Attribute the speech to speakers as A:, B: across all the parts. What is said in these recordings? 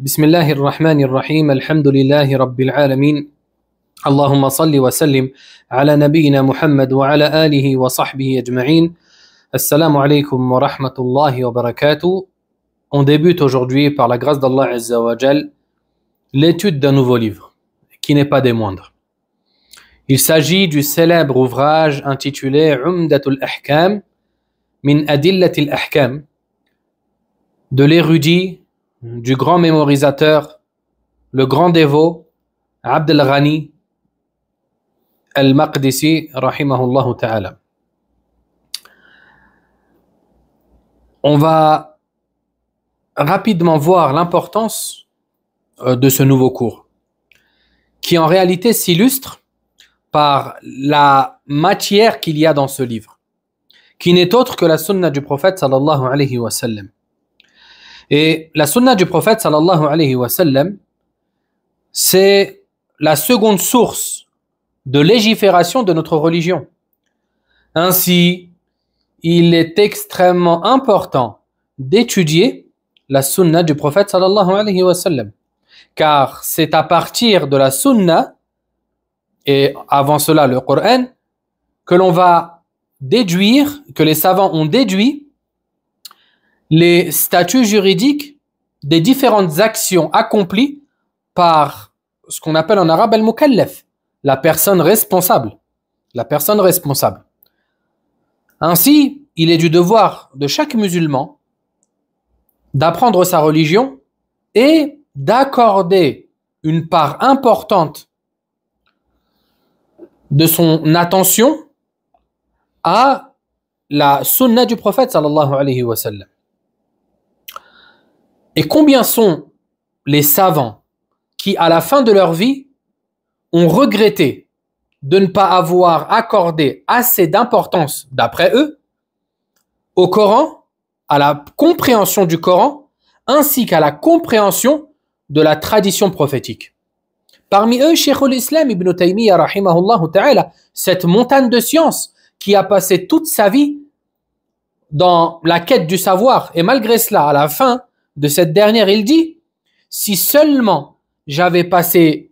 A: بسم الله الرحمن الرحيم الحمد لله رب العالمين اللهم صل وسلم على نبينا محمد وعلى آله وصحبه أجمعين Assalamu alaikum wa rahmatullahi wa barakatuh. On débute aujourd'hui par la grâce d'Allah Azza wa Jal l'étude d'un nouveau livre qui n'est pas des moindres. Il s'agit du célèbre ouvrage intitulé Umdatul Ahkam min Adillatil Ahkam de l'érudit, du grand mémorisateur, le grand dévot Abd al-Ghani al-Maqdisi rahimahullah ta'ala. On va rapidement voir l'importance de ce nouveau cours, qui en réalité s'illustre par la matière qu'il y a dans ce livre, qui n'est autre que la sunna du prophète sallallahu alayhi wa sallam. Et la sunna du prophète sallallahu alayhi wa sallam, c'est la seconde source de légifération de notre religion. Ainsi, il est extrêmement important d'étudier la sunna du prophète sallallahu alayhi wa sallam, car c'est à partir de la sunna et avant cela le Coran que l'on va déduire, que les savants ont déduit les statuts juridiques des différentes actions accomplies par ce qu'on appelle en arabe al-mukallaf, la personne responsable. La personne responsable. Ainsi, il est du devoir de chaque musulman d'apprendre sa religion et d'accorder une part importante de son attention à la sunna du prophète sallallahu alayhi wa sallam. Et combien sont les savants qui, à la fin de leur vie, ont regretté de ne pas avoir accordé assez d'importance, d'après eux, au Coran, à la compréhension du Coran, ainsi qu'à la compréhension de la tradition prophétique. Parmi eux, Cheikh al-Islam ibn Taymiyyah, rahimahullah ta'ala, cette montagne de science qui a passé toute sa vie dans la quête du savoir, et malgré cela, à la fin de cette dernière, il dit « Si seulement j'avais passé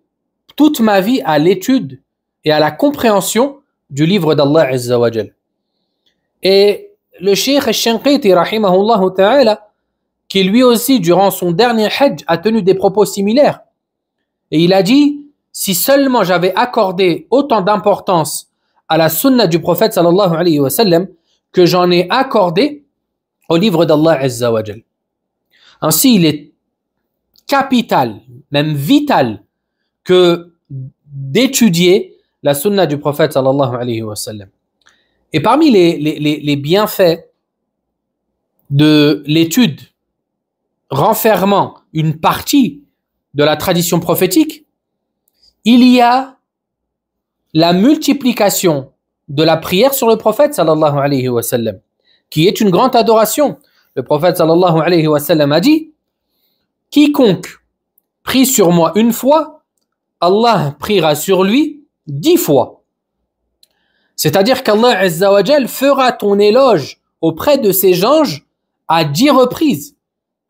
A: toute ma vie à l'étude et à la compréhension du livre d'Allah Azza wa Jal. » Et le Cheikh al-Shanqiti, rahimahullah ta'ala, qui lui aussi, durant son dernier hajj, a tenu des propos similaires. Et il a dit « Si seulement j'avais accordé autant d'importance à la sunna du prophète sallallahu alayhi wa sallam que j'en ai accordé au livre d'Allah Azza wa Jal. » Ainsi, il est capital, même vital, que d'étudier la sunna du prophète sallallahu alayhi wa sallam. Et parmi les bienfaits de l'étude renfermant une partie de la tradition prophétique, il y a la multiplication de la prière sur le prophète sallallahu alayhi wa sallam, qui est une grande adoration. Le prophète sallallahu alayhi wa sallam a dit « Quiconque prie sur moi une fois, Allah priera sur lui 10 fois. » C'est-à-dire qu'Allah Azza wa Jal fera ton éloge auprès de ses anges à 10 reprises,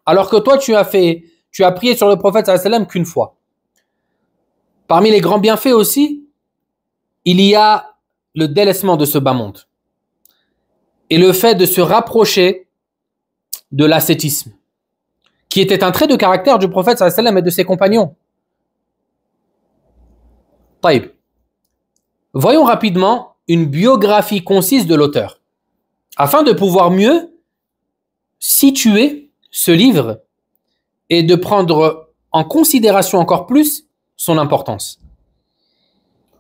A: alors que toi tu as prié sur le prophète sallallahu alayhi wa sallam qu'une fois. Parmi les grands bienfaits aussi, il y a le délaissement de ce bas monde et le fait de se rapprocher de l'ascétisme, qui était un trait de caractère du prophète sallallahu alayhi wa sallam et de ses compagnons. Taïb. Voyons rapidement une biographie concise de l'auteur, afin de pouvoir mieux situer ce livre et de prendre en considération encore plus son importance.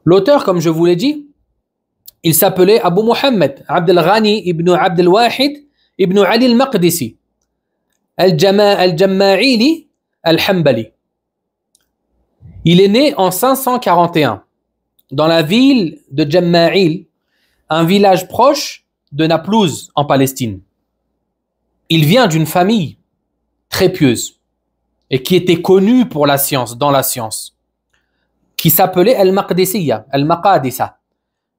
A: L'auteur, comme je vous l'ai dit, il s'appelait Abu Muhammad Abd al-Ghani ibn Abd al-Wahid ibn Ali al-Maqdisi al-Jamma'ili al-Hanbali. Il est né en 541 dans la ville de Jamma'il, un village proche de Naplouse en Palestine. Il vient d'une famille très pieuse et qui était connue pour la science, dans la science, qui s'appelait Al-Maqdisiyya, Al-Maqadisa.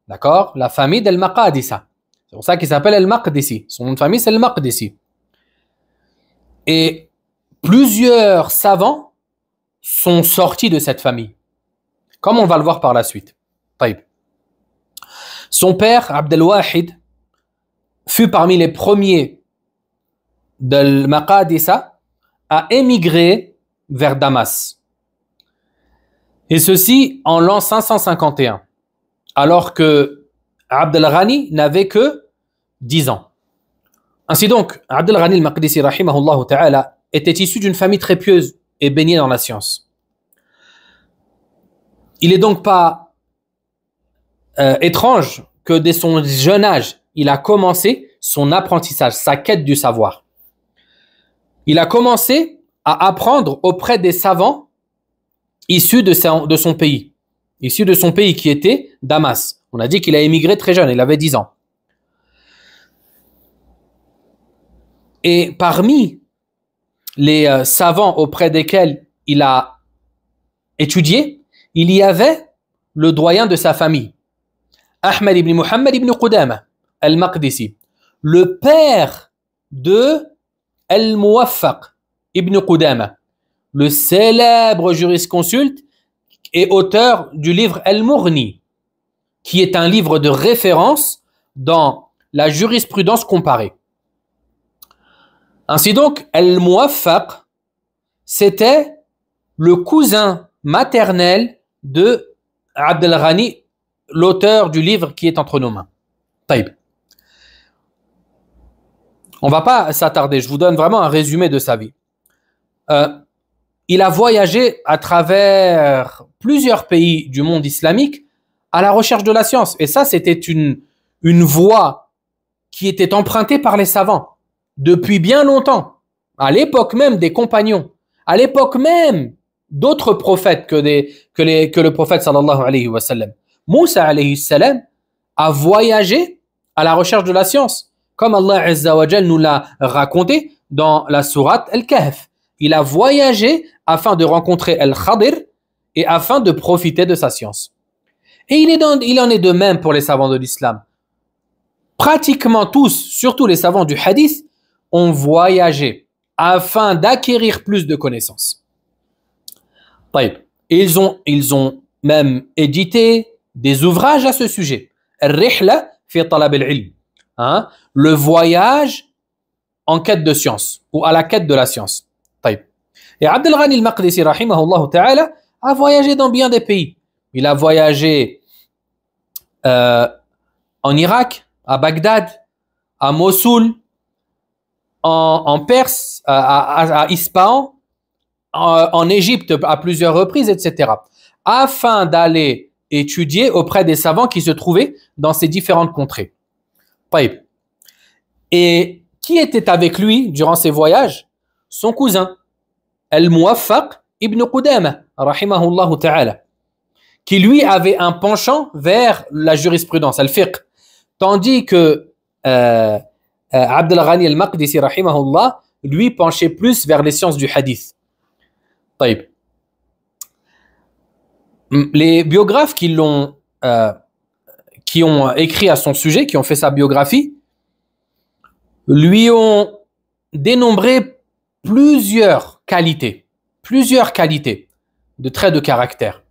A: D'accord? La famille d'Al-Maqadisa. C'est pour ça qu'il s'appelle Al-Maqdisi. Son nom de famille, c'est Al-Maqdisi. Et plusieurs savants sont sortis de cette famille, comme on va le voir par la suite. Taïb. Son père, Abd al-Wahid, fut parmi les premiers de Maqadissa à émigrer vers Damas. Et ceci en l'an 551, alors que Abd al-Ghani n'avait que 10 ans. Ainsi donc, Abd al-Ghani al-Maqdisi rahimahullah ta'ala était issu d'une famille très pieuse et baignée dans la science. Il n'est donc pas étrange que dès son jeune âge, il a commencé son apprentissage, sa quête du savoir. Il a commencé à apprendre auprès des savants issus de son pays, issus de son pays qui était Damas. On a dit qu'il a émigré très jeune, il avait 10 ans. Et parmi les savants auprès desquels il a étudié, il y avait le doyen de sa famille, Ahmed ibn Muhammad ibn Qudama al-Maqdisi, le père de al-Muwaffaq ibn Qudama, le célèbre jurisconsulte et auteur du livre Al-Mughni, qui est un livre de référence dans la jurisprudence comparée. Ainsi donc, Al-Muwaffaq, c'était le cousin maternel de Abd al-Ghani, l'auteur du livre qui est entre nos mains. Taïb. On ne va pas s'attarder, je vous donne vraiment un résumé de sa vie. Il a voyagé à travers plusieurs pays du monde islamique à la recherche de la science. Et ça, c'était une voie qui était empruntée par les savants depuis bien longtemps, à l'époque même des compagnons, à l'époque même d'autres prophètes que le prophète sallallahu alayhi wa sallam. Moussa alayhi salam a voyagé à la recherche de la science, comme Allah Azza wa Jal nous l'a raconté dans la sourate Al-Kahf. Il a voyagé afin de rencontrer Al-Khadir et afin de profiter de sa science. Et il en est de même pour les savants de l'islam. Pratiquement tous, surtout les savants du hadith, ont voyagé afin d'acquérir plus de connaissances. Ils ont même édité des ouvrages à ce sujet. Al-Rihla fi talab al-ilm. Le voyage en quête de science ou à la quête de la science. Et Abd al-Ghani al-Maqdisi rahimahullah ta'ala a voyagé dans bien des pays. Il a voyagé en Irak, à Bagdad, à Mossoul, en Perse, à Ispahan, en Égypte à plusieurs reprises, etc. Afin d'aller étudier auprès des savants qui se trouvaient dans ces différentes contrées. Et qui était avec lui durant ses voyages? Son cousin, Al-Muwaffaq ibn Qudama, rahimahullah ta'ala, qui lui avait un penchant vers la jurisprudence, al-fiqh, tandis que Abd al-Ghani al-Maqdisi, rahimahullah, lui penchait plus vers les sciences du hadith. Taïb. Les biographes qui ont écrit à son sujet, qui ont fait sa biographie, lui ont dénombré plusieurs qualités de traits de caractère.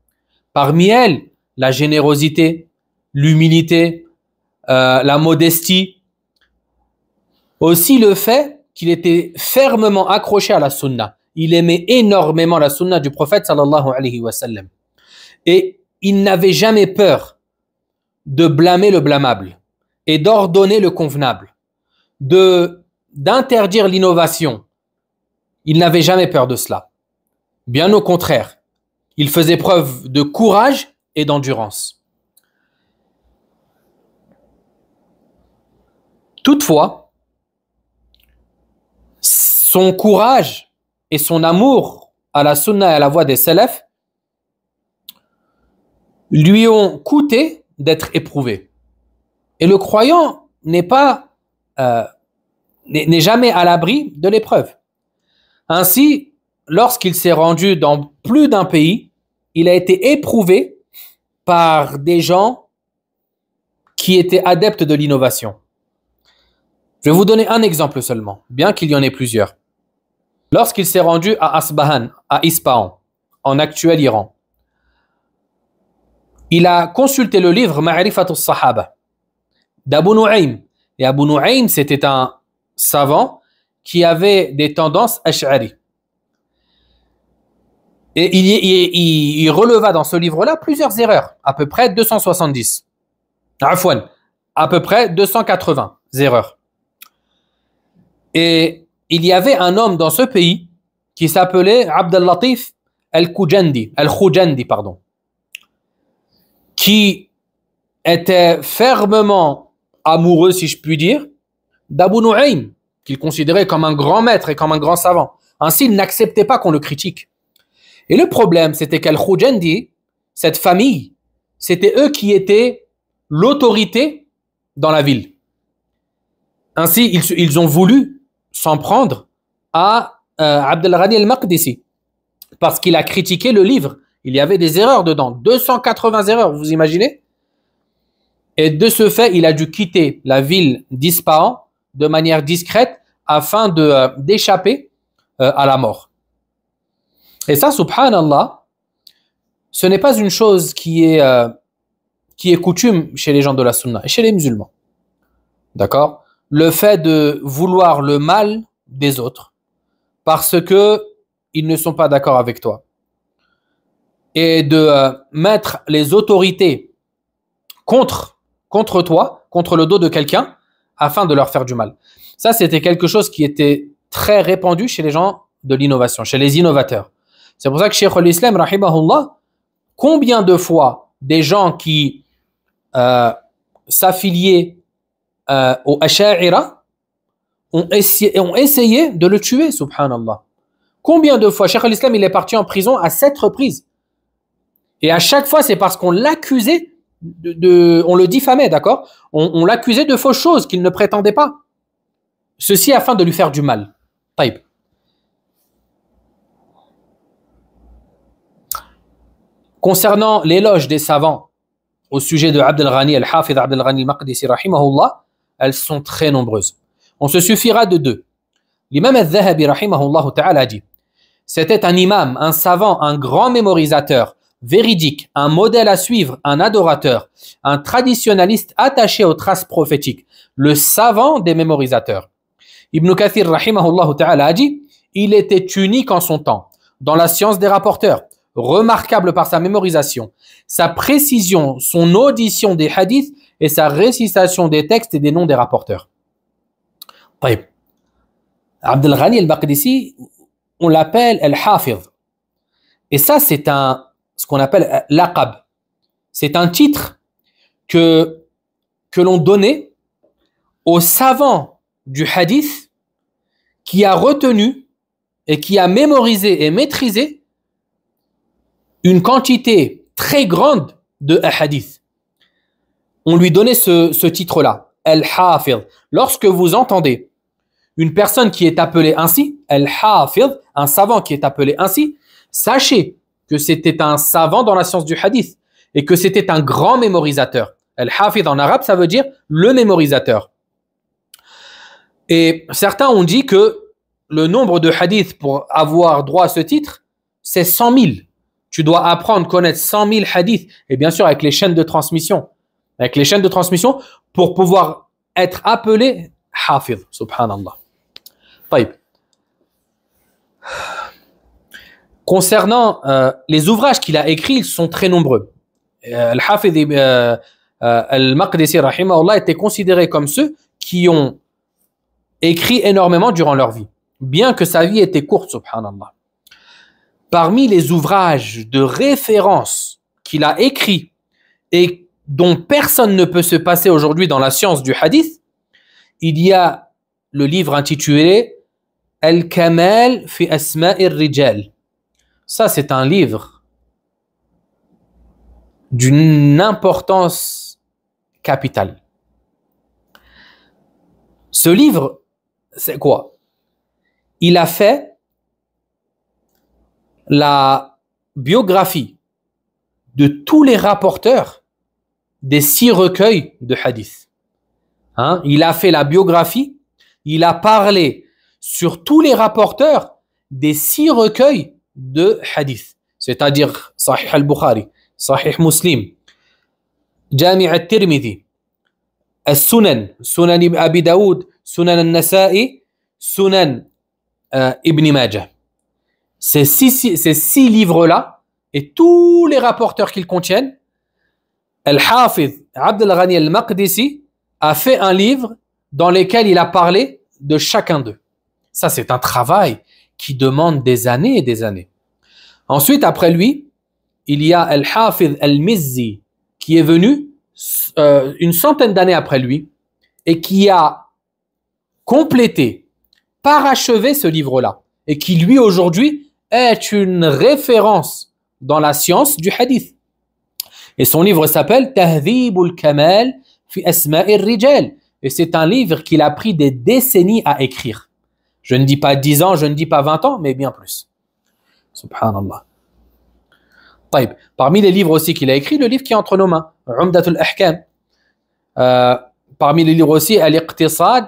A: Parmi elles, la générosité, l'humilité, la modestie. Aussi le fait qu'il était fermement accroché à la sunna. Il aimait énormément la sunna du prophète sallallahu alayhi wa sallam. Et il n'avait jamais peur de blâmer le blâmable et d'ordonner le convenable, d'interdire l'innovation. Il n'avait jamais peur de cela. Bien au contraire, il faisait preuve de courage et d'endurance. Toutefois, son courage et son amour à la sunna et à la voie des salafs lui ont coûté d'être éprouvé. Et le croyant n'est jamais à l'abri de l'épreuve. Ainsi, lorsqu'il s'est rendu dans plus d'un pays, il a été éprouvé par des gens qui étaient adeptes de l'innovation. Je vais vous donner un exemple seulement, bien qu'il y en ait plusieurs. Lorsqu'il s'est rendu à Ispahan, en actuel Iran. Il a consulté le livre Ma'rifatus Sahaba d'Abu Nu'aym. Et Abu Nu'aym, c'était un savant qui avait des tendances ash'ari. Et il releva dans ce livre-là plusieurs erreurs, à peu près 270. Afwan, à peu près 280 erreurs. Et il y avait un homme dans ce pays qui s'appelait Abd al-Latif al-Khujandi, qui était fermement amoureux, si je puis dire, d'Abu Nu'aym, qu'il considérait comme un grand maître et comme un grand savant. Ainsi, il n'acceptait pas qu'on le critique. Et le problème, c'était qu'Al-Khujandi, cette famille, c'était eux qui étaient l'autorité dans la ville. Ainsi, ils ont voulu s'en prendre à Abd al-Ghani al-Maqdisi, parce qu'il a critiqué le livre. Il y avait des erreurs dedans, 280 erreurs, vous imaginez? Et de ce fait, il a dû quitter la ville d'Ispahan de manière discrète afin d'échapper à la mort. Et ça, subhanallah, ce n'est pas une chose qui est coutume chez les gens de la sunna et chez les musulmans. D'accord? Le fait de vouloir le mal des autres parce que ils ne sont pas d'accord avec toi. Et de mettre les autorités contre toi, contre le dos de quelqu'un, afin de leur faire du mal. Ça, c'était quelque chose qui était très répandu chez les gens de l'innovation, chez les innovateurs. C'est pour ça que Cheikh al-Islam, rahimahullah, combien de fois des gens qui s'affiliaient au Asha'ira ont essayé de le tuer, subhanallah. Combien de fois Cheikh al-Islam, il est parti en prison à 7 reprises. Et à chaque fois, c'est parce qu'on l'accusait, on le diffamait, d'accord? On l'accusait de fausses choses qu'il ne prétendait pas. Ceci afin de lui faire du mal. Taïb. Concernant l'éloge des savants au sujet de Abd al-Ghani, al-Hafidh Abd al-Ghani al-Maqdisi, rahimahullah, elles sont très nombreuses. On se suffira de 2. L'imam al-Dhahabi, rahimahullah ta'ala, dit: c'était un imam, un savant, un grand mémorisateur, véridique, un modèle à suivre, un adorateur, un traditionnaliste attaché aux traces prophétiques, le savant des mémorisateurs. Ibn Kathir, rahimahullah ta'ala, a dit: il était unique en son temps, dans la science des rapporteurs, remarquable par sa mémorisation, sa précision, son audition des hadiths et sa récitation des textes et des noms des rapporteurs. Taïb. Abd al-Ghani al-Maqdisi, on l'appelle al-Hafidh. Et ça, c'est ce qu'on appelle l'aqab. C'est un titre que l'on donnait au savant du hadith qui a retenu et qui a mémorisé et maîtrisé une quantité très grande de hadith. On lui donnait ce titre-là, al-Hafidh. Lorsque vous entendez une personne qui est appelée ainsi, al-Hafidh, un savant qui est appelé ainsi, sachez que c'était un savant dans la science du hadith et que c'était un grand mémorisateur. Al-Hafidh en arabe, ça veut dire le mémorisateur. Et certains ont dit que le nombre de hadiths pour avoir droit à ce titre, c'est 100 000. Tu dois apprendre, connaître 100 000 hadiths, et bien sûr avec les chaînes de transmission. Avec les chaînes de transmission pour pouvoir être appelé Hafidh, subhanallah. Taïb. Concernant les ouvrages qu'il a écrits, ils sont très nombreux. Al-Hafidh al-Maqdisi, rahimahullah, était considéré comme ceux qui ont écrit énormément durant leur vie, bien que sa vie était courte, subhanallah. Parmi les ouvrages de référence qu'il a écrits et dont personne ne peut se passer aujourd'hui dans la science du hadith, il y a le livre intitulé Al-Kamal fi Asma'ir Rijal. Ça, c'est un livre d'une importance capitale. Ce livre, c'est quoi? Il a fait la biographie de tous les rapporteurs des 6 recueils de hadith. Il a fait la biographie, il a parlé sur tous les rapporteurs des 6 recueils de hadith. c'est-à-dire Sahih al-Bukhari, Sahih Muslim, Jami' al-Tirmidhi, Al-Sunan, Sunan Abi Daoud, Sunan al-Nasa'i, Sunan Ibn Majah. Ces six livres-là et tous les rapporteurs qu'ils contiennent, Al-Hafiz Abd al-Ghani al-Maqdisi a fait un livre dans lequel il a parlé de chacun d'eux. Ça, c'est un travail qui demande des années et des années. Ensuite, après lui, il y a Al-Hafiz al-Mizzi qui est venu une centaine d'années après lui et qui a complété, parachevé ce livre-là et qui, lui, aujourd'hui, est une référence dans la science du hadith. Et son livre s'appelle Tahdhib al-Kamal fi Asma'i al-Rijal. Et c'est un livre qu'il a pris des décennies à écrire. Je ne dis pas 10 ans, je ne dis pas 20 ans, mais bien plus. Subhanallah. طيب. Parmi les livres aussi qu'il a écrit, le livre qui est entre nos mains, Umdatul Ahkam. Parmi les livres aussi, Al-Iqtisad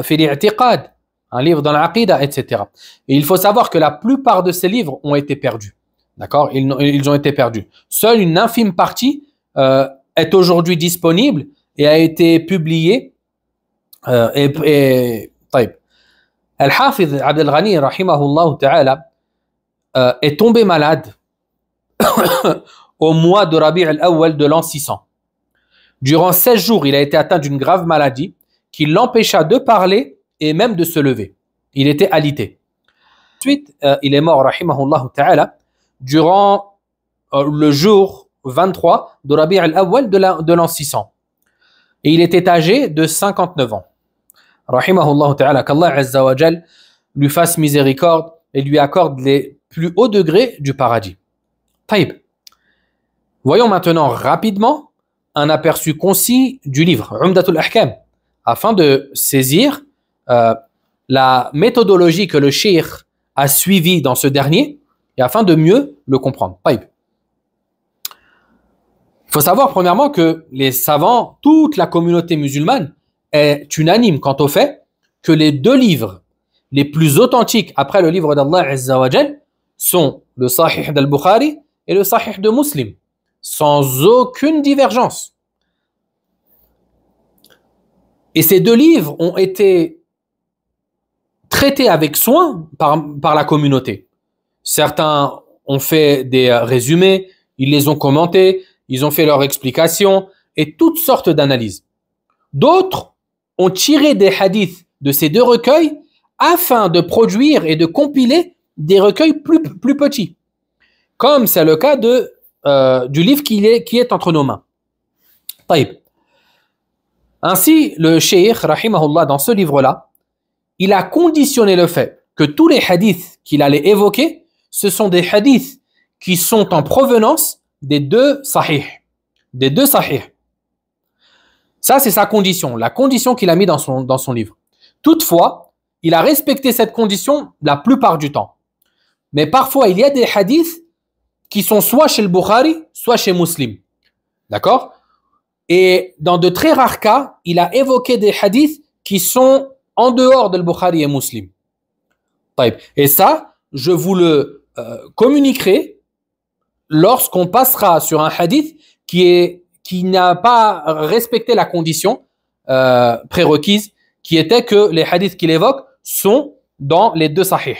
A: fi al-I'tiqad, un livre dans l'Aqida, etc. Et il faut savoir que la plupart de ces livres ont été perdus. D'accord, ils ont été perdus. Seule une infime partie est aujourd'hui disponible et a été publiée. طيب. Al-Hafiz Abd al-Ghani, rahimahullah ta'ala, est tombé malade au mois de Rabi' al-Awwal de l'an 600. Durant 16 jours, il a été atteint d'une grave maladie qui l'empêcha de parler et même de se lever. Il était alité. Ensuite, il est mort, rahimahullah ta'ala, durant le jour 23 de Rabi' al-Awwal de l'an 600. Et il était âgé de 59 ans. Rahimahullah ta'ala, qu'Allah Azza wa Jal lui fasse miséricorde et lui accorde les plus hauts degrés du paradis. Taïb. Voyons maintenant rapidement un aperçu concis du livre Umdatul Ahkam afin de saisir la méthodologie que le cheikh a suivie dans ce dernier et afin de mieux le comprendre. Taïb. Il faut savoir premièrement que les savants, toute la communauté musulmane est unanime quant au fait que les deux livres les plus authentiques après le livre d'Allah Azza wa Jal sont le Sahih d'Al-Bukhari et le Sahih de Muslim, sans aucune divergence. Et ces deux livres ont été traités avec soin par la communauté. Certains ont fait des résumés, ils les ont commentés, ils ont fait leurs explications et toutes sortes d'analyses. D'autres ont tiré des hadiths de ces deux recueils afin de produire et de compiler des recueils plus petits, comme c'est le cas du livre qui est entre nos mains. Taïb. Ainsi, le cheikh, rahimahullah, dans ce livre-là, il a conditionné le fait que tous les hadiths qu'il allait évoquer, ce sont des hadiths qui sont en provenance des deux sahih. Des deux sahih. Ça, c'est sa condition, la condition qu'il a mis dans son livre. Toutefois, il a respecté cette condition la plupart du temps. Mais parfois, il y a des hadiths qui sont soit chez le Bukhari, soit chez Muslim. D'accord? Et dans de très rares cas, il a évoqué des hadiths qui sont en dehors de le Bukhari et Muslim. Et ça, je vous le communiquerai lorsqu'on passera sur un hadith qui n'a pas respecté la condition prérequise, qui était que les hadiths qu'il évoque sont dans les deux sahih.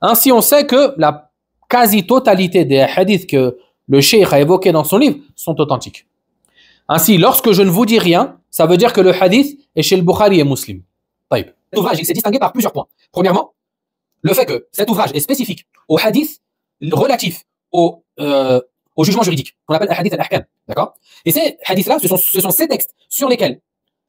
A: Ainsi, on sait que la quasi-totalité des hadiths que le cheikh a évoqués dans son livre sont authentiques. Ainsi, lorsque je ne vous dis rien, ça veut dire que le hadith est chez le Bukhari et Muslim. Cet ouvrage s'est distingué par plusieurs points. Premièrement, le fait que cet ouvrage est spécifique au hadith relatif au jugement juridique, qu'on appelle hadith al-ahkam. D'accord? Et ces hadiths-là, ce sont ces textes sur lesquels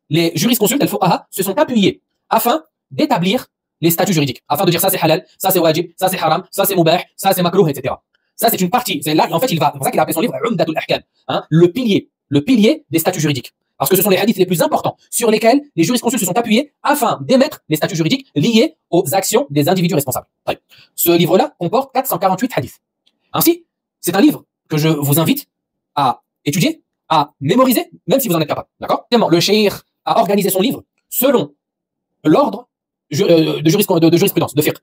A: les jurisconsultes, al-fuqaha, se sont appuyés afin d'établir les statuts juridiques, afin de dire ça c'est halal, ça c'est wajib, ça c'est haram, ça c'est mubah, ça c'est makruh, etc. Ça c'est une partie. C'est là, en fait, c'est pour ça qu'il a appelé son livre Umdatul Ahkam, hein, le pilier des statuts juridiques. Parce que ce sont les hadiths les plus importants sur lesquels les jurisconsultes se sont appuyés afin d'émettre les statuts juridiques liés aux actions des individus responsables. Ce livre-là comporte 448 hadiths. Ainsi, c'est un livre que je vous invite à étudier, à mémoriser, même si vous en êtes capable. D'accord? Le cheikh a organisé son livre selon l'ordre de jurisprudence, de fiqh.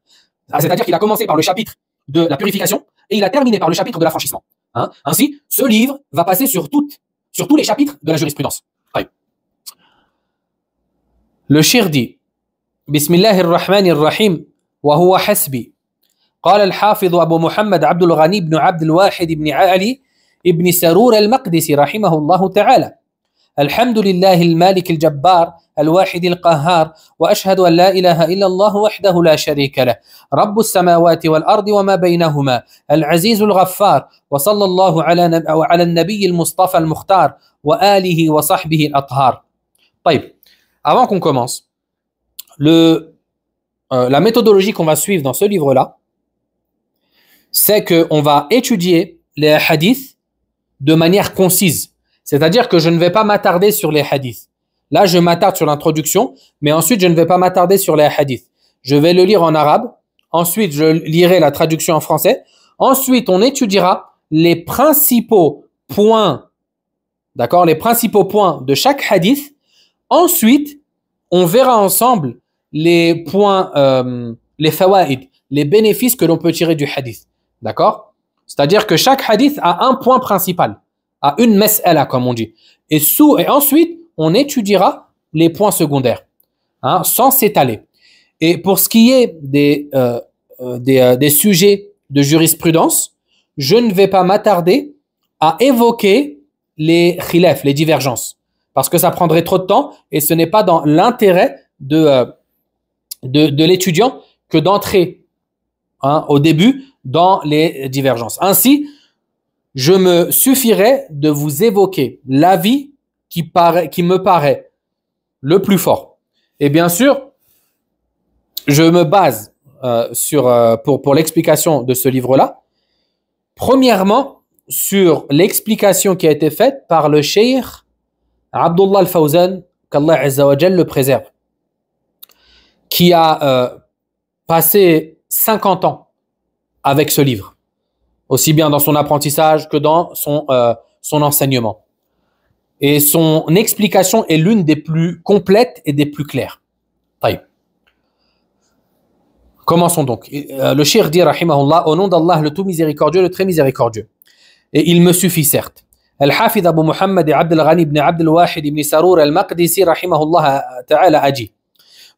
A: C'est-à-dire qu'il a commencé par le chapitre de la purification, et il a terminé par le chapitre de l'affranchissement. Hein? Ainsi, ce livre va passer sur tous les chapitres de la jurisprudence. Le shir dit Bismillahirrahmanirrahim wa huwa hasbi. قال الحافظ أبو محمد عبد الغني بن عبد الواحد بن علي ابن سرور المقدسي رحمه الله تعالى الحمد لله المالك الجبار الواحد القهار وأشهد أن لا إله إلا الله وحده لا شريك له رب السماوات والأرض وما بينهما العزيز الغفار وصلى الله على النبي المصطفى المختار وآله وصحبه الأطهار. طيب, avant qu'on commence, la méthodologie qu'on va suivre dans ce livre-là, c'est qu'on va étudier les hadiths de manière concise. C'est-à-dire que je ne vais pas m'attarder sur les hadiths. Là, je m'attarde sur l'introduction, mais ensuite, je ne vais pas m'attarder sur les hadiths. Je vais le lire en arabe. Ensuite, je lirai la traduction en français. Ensuite, on étudiera les principaux points, d'accord, les principaux points de chaque hadith. Ensuite, on verra ensemble les points, les fawaïd, les bénéfices que l'on peut tirer du hadith. D'accord? C'est-à-dire que chaque hadith a un point principal, a une mas'ala, comme on dit. Et ensuite, on étudiera les points secondaires, hein, sans s'étaler. Et pour ce qui est des sujets de jurisprudence, je ne vais pas m'attarder à évoquer les khilaf, les divergences, parce que ça prendrait trop de temps et ce n'est pas dans l'intérêt de l'étudiant que d'entrer, hein, au début dans les divergences. Ainsi, je me suffirai de vous évoquer l'avis qui me paraît le plus fort. Et bien sûr, je me base pour l'explication de ce livre-là, premièrement, sur l'explication qui a été faite par le cheikh Abdullah al-Fawzan, qu'Allah Azza wa Jal le préserve, qui a passé 50 ans avec ce livre, aussi bien dans son apprentissage que dans son enseignement. Et son explication est l'une des plus complètes et des plus claires. Taïb. Commençons donc. Le cheikh dit, rahimahullah, au nom d'Allah, le tout miséricordieux, le très miséricordieux. Et il me suffit certes. Al-Hafidh Abu Muhammad Abd al-Ghani ibn Abd al-Wahid ibn Sarour al-Maqdisi, rahimahullah ta'ala, a dit: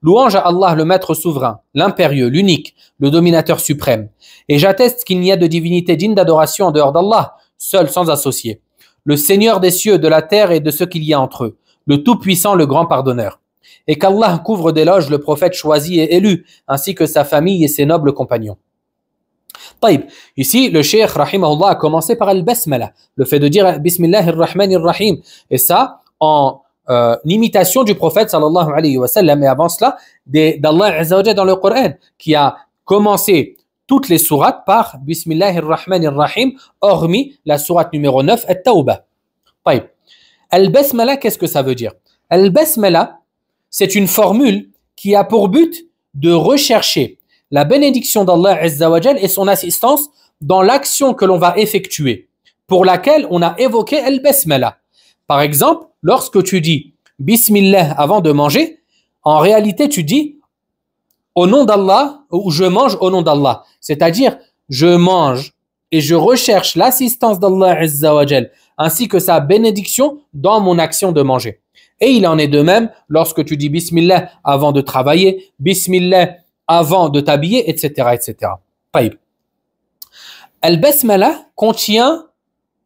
A: Louange à Allah, le maître souverain, l'impérieux, l'unique, le dominateur suprême. Et j'atteste qu'il n'y a de divinité digne d'adoration en dehors d'Allah, seul, sans associé. Le Seigneur des cieux, de la terre et de ce qu'il y a entre eux, le Tout-Puissant, le Grand Pardonneur. Et qu'Allah couvre d'éloges le prophète choisi et élu, ainsi que sa famille et ses nobles compagnons. Taïb. Ici, le cheikh, rahimahullah, a commencé par al-basmala, le fait de dire Bismillahirrahmanirrahim. Et ça, en imitation du prophète sallallahu alayhi wa sallam, et avant cela d'Allah Azza wa Jalla dans le Coran, qui a commencé toutes les sourates par Bismillahirrahmanirrahim, hormis la sourate numéro 9, At-Tawbah. Al-Basmala, qu'est-ce que ça veut dire? Al-Basmala, c'est une formule qui a pour but de rechercher la bénédiction d'Allah Azza wa Jalla et son assistance dans l'action que l'on va effectuer, pour laquelle on a évoqué Al-Basmala. Par exemple, lorsque tu dis Bismillah avant de manger, en réalité tu dis au nom d'Allah, ou je mange au nom d'Allah. C'est-à-dire, je mange et je recherche l'assistance d'Allah Azza wa Jal, ainsi que sa bénédiction dans mon action de manger. Et il en est de même lorsque tu dis Bismillah avant de travailler, Bismillah avant de t'habiller, etc., etc. Taïb. Al-Basmala contient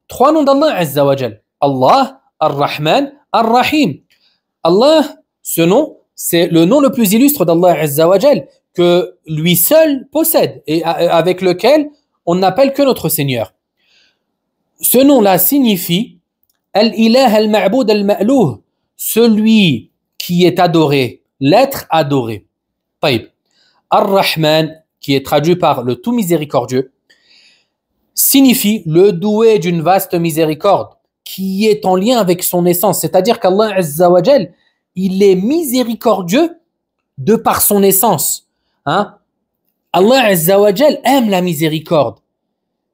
A: 3 noms d'Allah Azza wa Jal. Allah, Ar-Rahman, Ar-Rahim. Allah, ce nom, c'est le nom le plus illustre d'Allah Azza wa Jal, que lui seul possède et avec lequel on n'appelle que notre Seigneur. Ce nom-là signifie Al-Ilah al-Ma'boud al-Ma'louh, celui qui est adoré, l'être adoré. Taïb. Ar-Rahman, qui est traduit par le tout miséricordieux, signifie le doué d'une vaste miséricorde, qui est en lien avec son essence. C'est-à-dire qu'Allah Azza wa Jal, il est miséricordieux de par son essence. Hein? Allah Azza wa Jal aime la miséricorde.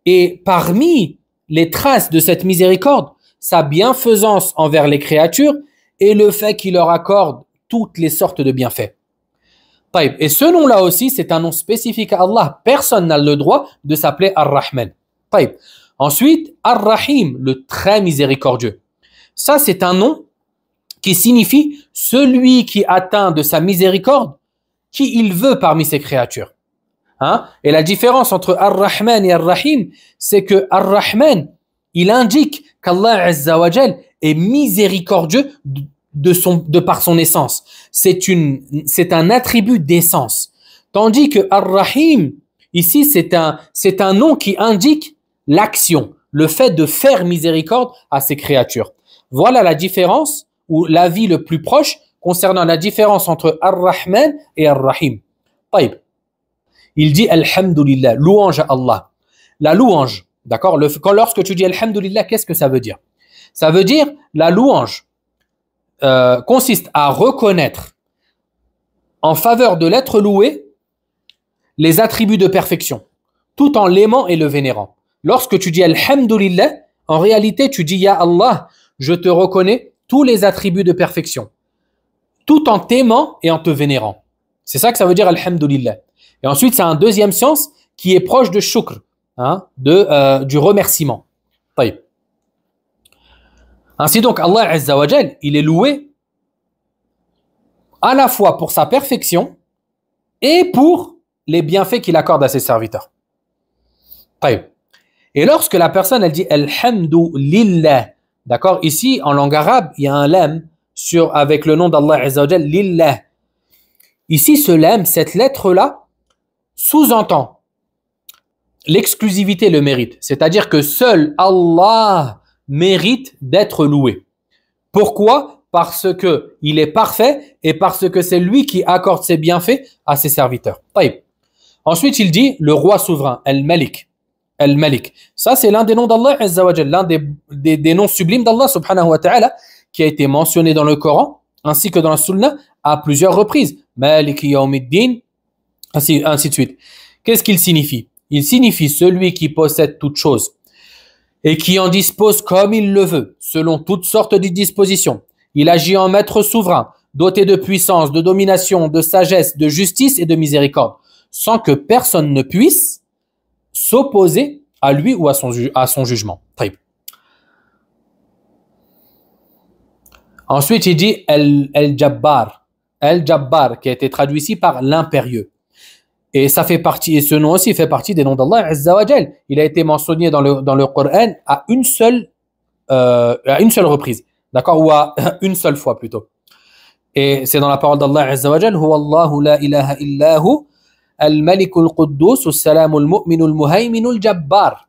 A: Et parmi les traces de cette miséricorde, sa bienfaisance envers les créatures et le fait qu'il leur accorde toutes les sortes de bienfaits. Et ce nom-là aussi, c'est un nom spécifique à Allah. Personne n'a le droit de s'appeler Ar-Rahman. طيب. Ensuite, Ar-Rahim, le très miséricordieux. Ça, c'est un nom qui signifie celui qui atteint de sa miséricorde qui il veut parmi ses créatures. Hein? Et la différence entre Ar-Rahman et Ar-Rahim, c'est que Ar-Rahman, il indique qu'Allah Azza wa Jal est miséricordieux de par son essence. C'est un attribut d'essence. Tandis que Ar-Rahim, ici, c'est un nom qui indique l'action, le fait de faire miséricorde à ses créatures. Voilà la différence, ou l'avis le plus proche concernant la différence entre Ar-Rahman et Ar-Rahim. Taïb. Il dit Alhamdulillah, louange à Allah. La louange, d'accord, lorsque tu dis Alhamdulillah, qu'est-ce que ça veut dire? Ça veut dire, la louange consiste à reconnaître en faveur de l'être loué les attributs de perfection, tout en l'aimant et le vénérant. Lorsque tu dis Alhamdulillah, en réalité, tu dis Ya Allah, je te reconnais tous les attributs de perfection, tout en t'aimant et en te vénérant. C'est ça que ça veut dire Alhamdulillah. Et ensuite, c'est un deuxième sens qui est proche de shukr, hein, du remerciement. Taïb. Ainsi donc, Allah Azza wa Jal, il est loué à la fois pour sa perfection et pour les bienfaits qu'il accorde à ses serviteurs. Taïb. Et lorsque la personne, elle dit Alhamdulillah, d'accord, ici, en langue arabe, il y a un lam avec le nom d'Allah Azza wa Jal, Lillah. Ici, ce lam, cette lettre-là, sous-entend l'exclusivité et le mérite. C'est-à-dire que seul Allah mérite d'être loué. Pourquoi? Parce que il est parfait et parce que c'est lui qui accorde ses bienfaits à ses serviteurs. Taïb. Ensuite, il dit le roi souverain, Al-Malik. Al-Malik. Ça, c'est l'un des noms d'Allah Azza wa Jal, l'un des noms sublimes d'Allah subhanahu wa ta'ala qui a été mentionné dans le Coran ainsi que dans la Sunna à plusieurs reprises. Malik Yawmiddin, ainsi de suite. Qu'est-ce qu'il signifie? Il signifie celui qui possède toute chose et qui en dispose comme il le veut, selon toutes sortes de dispositions. Il agit en maître souverain, doté de puissance, de domination, de sagesse, de justice et de miséricorde, sans que personne ne puisse s'opposer à lui ou à son jugement. Taïb. Ensuite, il dit El-Jabbar. El-Jabbar, qui a été traduit ici par l'impérieux. Et ça fait partie, et ce nom aussi fait partie des noms d'Allah Azza wa Jal. Il a été mentionné dans le Coran à une seule reprise. D'accord? Ou à une seule fois plutôt. Et c'est dans la parole d'Allah Azza wa Jal, Huwa Allahu la ilaha illahu, al-Malikul Quddus, al-Salamul Mu'minul Muhayminul Jabbar.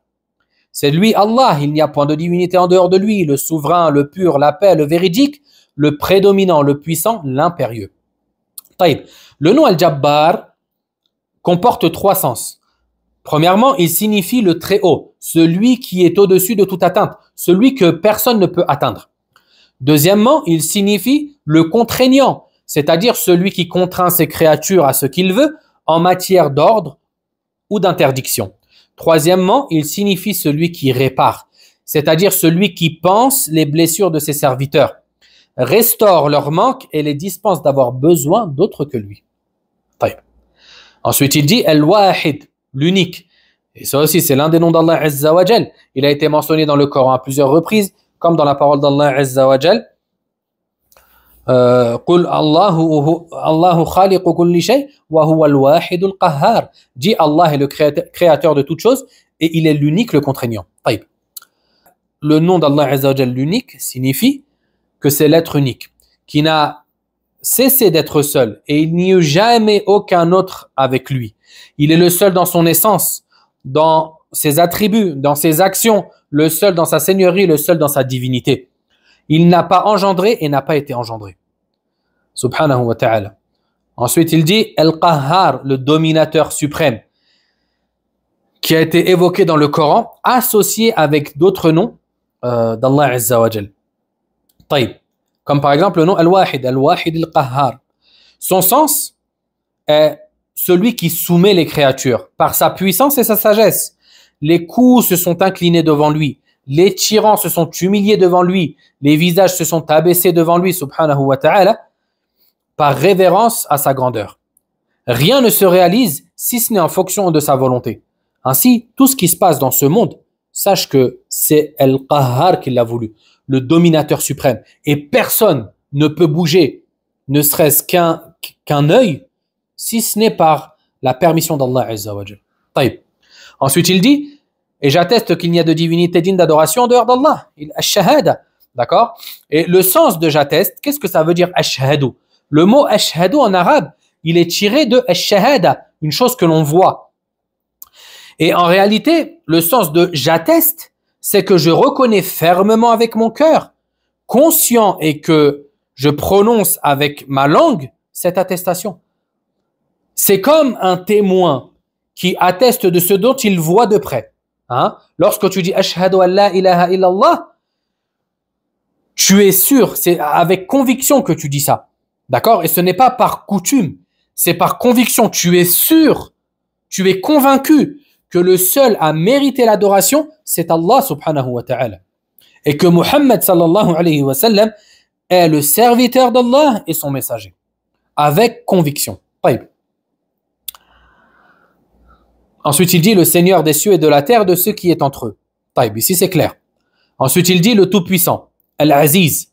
A: C'est lui Allah, il n'y a point de divinité en dehors de lui, le souverain, le pur, la paix, le véridique, le prédominant, le puissant, l'impérieux. Taïb. Le nom Al-Jabbar comporte trois sens. Premièrement, il signifie le très haut, celui qui est au-dessus de toute atteinte, celui que personne ne peut atteindre. Deuxièmement, il signifie le contraignant, c'est-à-dire celui qui contraint ses créatures à ce qu'il veut en matière d'ordre ou d'interdiction. Troisièmement, il signifie celui qui répare, c'est-à-dire celui qui pense les blessures de ses serviteurs, restaure leur manque et les dispense d'avoir besoin d'autre que lui. Taïb. Ensuite, il dit Al-Wahid, l'unique. Et ça aussi, c'est l'un des noms d'Allah Azza wa Jal. Il a été mentionné dans le Coran à plusieurs reprises, comme dans la parole d'Allah Azza wa Jal. Qul Allahu khaliqu kulli shay wa huwa al-wahid al-qahhar. Dit Allah est le créateur de toutes choses et il est l'unique, le contraignant. Taïb. Le nom d'Allah Azza wa Jal, l'unique, signifie que c'est l'être unique, qui n'a cessé d'être seul et il n'y eut jamais aucun autre avec lui. Il est le seul dans son essence, dans ses attributs, dans ses actions, le seul dans sa seigneurie, le seul dans sa divinité. Il n'a pas engendré et n'a pas été engendré. Subhanahu wa ta'ala. Ensuite, il dit Al-Qahhar, le dominateur suprême, qui a été évoqué dans le Coran, associé avec d'autres noms d'Allah Azza wa Jal. Taïb. Comme par exemple le nom Al-Wahid, Al-Wahid Al-Qahhar. Son sens est celui qui soumet les créatures par sa puissance et sa sagesse. Les coups se sont inclinés devant lui. Les tyrans se sont humiliés devant lui. Les visages se sont abaissés devant lui, subhanahu wa ta'ala, par révérence à sa grandeur. Rien ne se réalise si ce n'est en fonction de sa volonté. Ainsi, tout ce qui se passe dans ce monde sache que c'est Al-Qahhar qui l'a voulu, le dominateur suprême. Et personne ne peut bouger, ne serait-ce qu'un œil, si ce n'est par la permission d'Allah Azza wa Jal. Taïb. Ensuite, il dit, et j'atteste qu'il n'y a de divinité digne d'adoration en dehors d'Allah. Ash-shahada. D'accord? Et le sens de j'atteste, qu'est-ce que ça veut dire ashhadu? Le mot ashhadu en arabe, il est tiré de ash-shahada, une chose que l'on voit. Et en réalité, le sens de j'atteste, c'est que je reconnais fermement avec mon cœur, conscient et que je prononce avec ma langue cette attestation. C'est comme un témoin qui atteste de ce dont il voit de près. Hein? Lorsque tu dis ashhadu an la ilaha illallah, tu es sûr, c'est avec conviction que tu dis ça. D'accord? Et ce n'est pas par coutume, c'est par conviction. Tu es sûr, tu es convaincu que le seul à mériter l'adoration, c'est Allah subhanahu wa ta'ala. Et que Muhammad sallallahu alayhi wa sallam est le serviteur d'Allah et son messager. Avec conviction. Taïb. Ensuite, il dit le Seigneur des cieux et de la terre de ce qui est entre eux. Taïb, ici c'est clair. Ensuite, il dit le Tout-Puissant, Al-Aziz.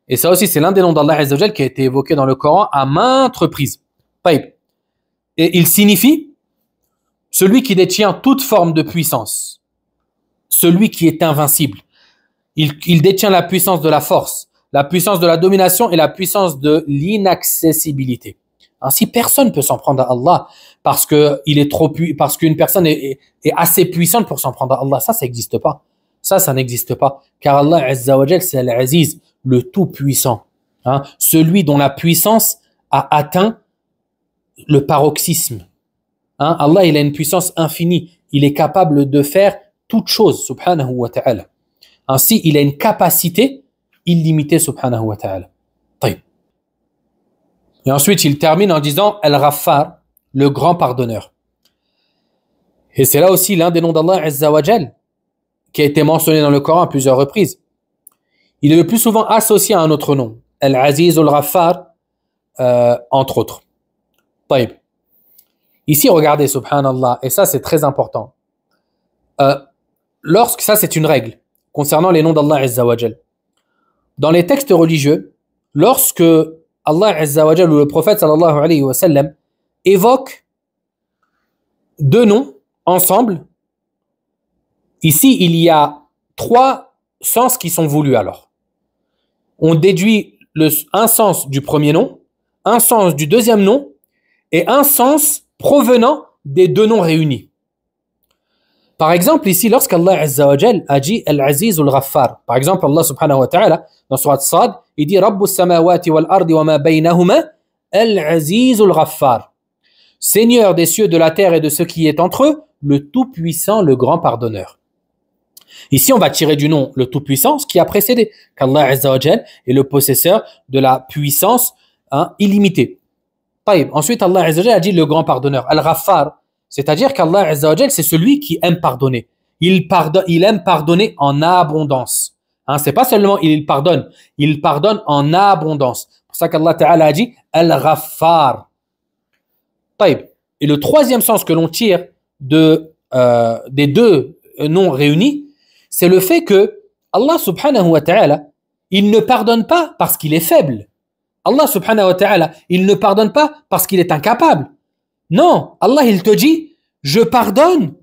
A: Et ça aussi, c'est l'un des noms d'Allah Azza wa Jal qui a été évoqué dans le Coran à maintes reprises. Taïb. Et il signifie celui qui détient toute forme de puissance, celui qui est invincible. Il détient la puissance de la force, la puissance de la domination et la puissance de l'inaccessibilité. Ainsi, personne ne peut s'en prendre à Allah parce qu'une personne est assez puissante pour s'en prendre à Allah. Ça n'existe pas. Ça n'existe pas. Car Allah Azza wa Jal, c'est Al-Aziz, le tout-puissant. Hein? Celui dont la puissance a atteint le paroxysme. Hein? Allah, il a une puissance infinie. Il est capable de faire toute chose, subhanahu wa ta'ala. Ainsi, il a une capacité illimitée, subhanahu wa ta'ala. Taïb. Et ensuite, il termine en disant Al-Ghaffar, le grand pardonneur. Et c'est là aussi l'un des noms d'Allah Azza wa Jal qui a été mentionné dans le Coran à plusieurs reprises. Il est le plus souvent associé à un autre nom, Al-Aziz Al-Ghaffar, entre autres. Taïb. Ici, regardez, subhanallah, et ça c'est très important. Ça c'est une règle concernant les noms d'Allah Azza wa Jal. Dans les textes religieux, lorsque Allah Azza wa Jal ou le prophète sallallahu alayhi wa sallam évoque deux noms ensemble, ici il y a trois sens qui sont voulus alors. On déduit un sens du premier nom, un sens du deuxième nom et un sens provenant des deux noms réunis. Par exemple, ici, lorsqu'Allah Azza wa Jal a dit Al-Aziz Al-Ghaffar, par exemple, Allah subhanahu wa ta'ala, dans Surat Sad, il dit Rabbus samawati wal ardi wa ma baynahuma Al-Aziz Al-Ghaffar. Seigneur des cieux, de la terre et de ce qui est entre eux, le Tout-Puissant, le grand pardonneur. Ici, on va tirer du nom le Tout-Puissant, ce qui a précédé, qu'Allah Azza wa Jal est le possesseur de la puissance illimitée. Ensuite, Allah Azza wa Jal a dit le grand pardonneur, Al-Ghaffar, c'est-à-dire qu'Allah Azza wa Jal, c'est celui qui aime pardonner. Il aime pardonner en abondance. C'est pas seulement il pardonne en abondance. C'est pour ça qu'Allah Ta'ala a dit Al-Ghaffar. Et le troisième sens que l'on tire des deux noms réunis, c'est le fait que Allah subhanahu wa ta'ala, il ne pardonne pas parce qu'il est faible. Allah subhanahu wa ta'ala, il ne pardonne pas parce qu'il est incapable. Non, Allah il te dit, je pardonne,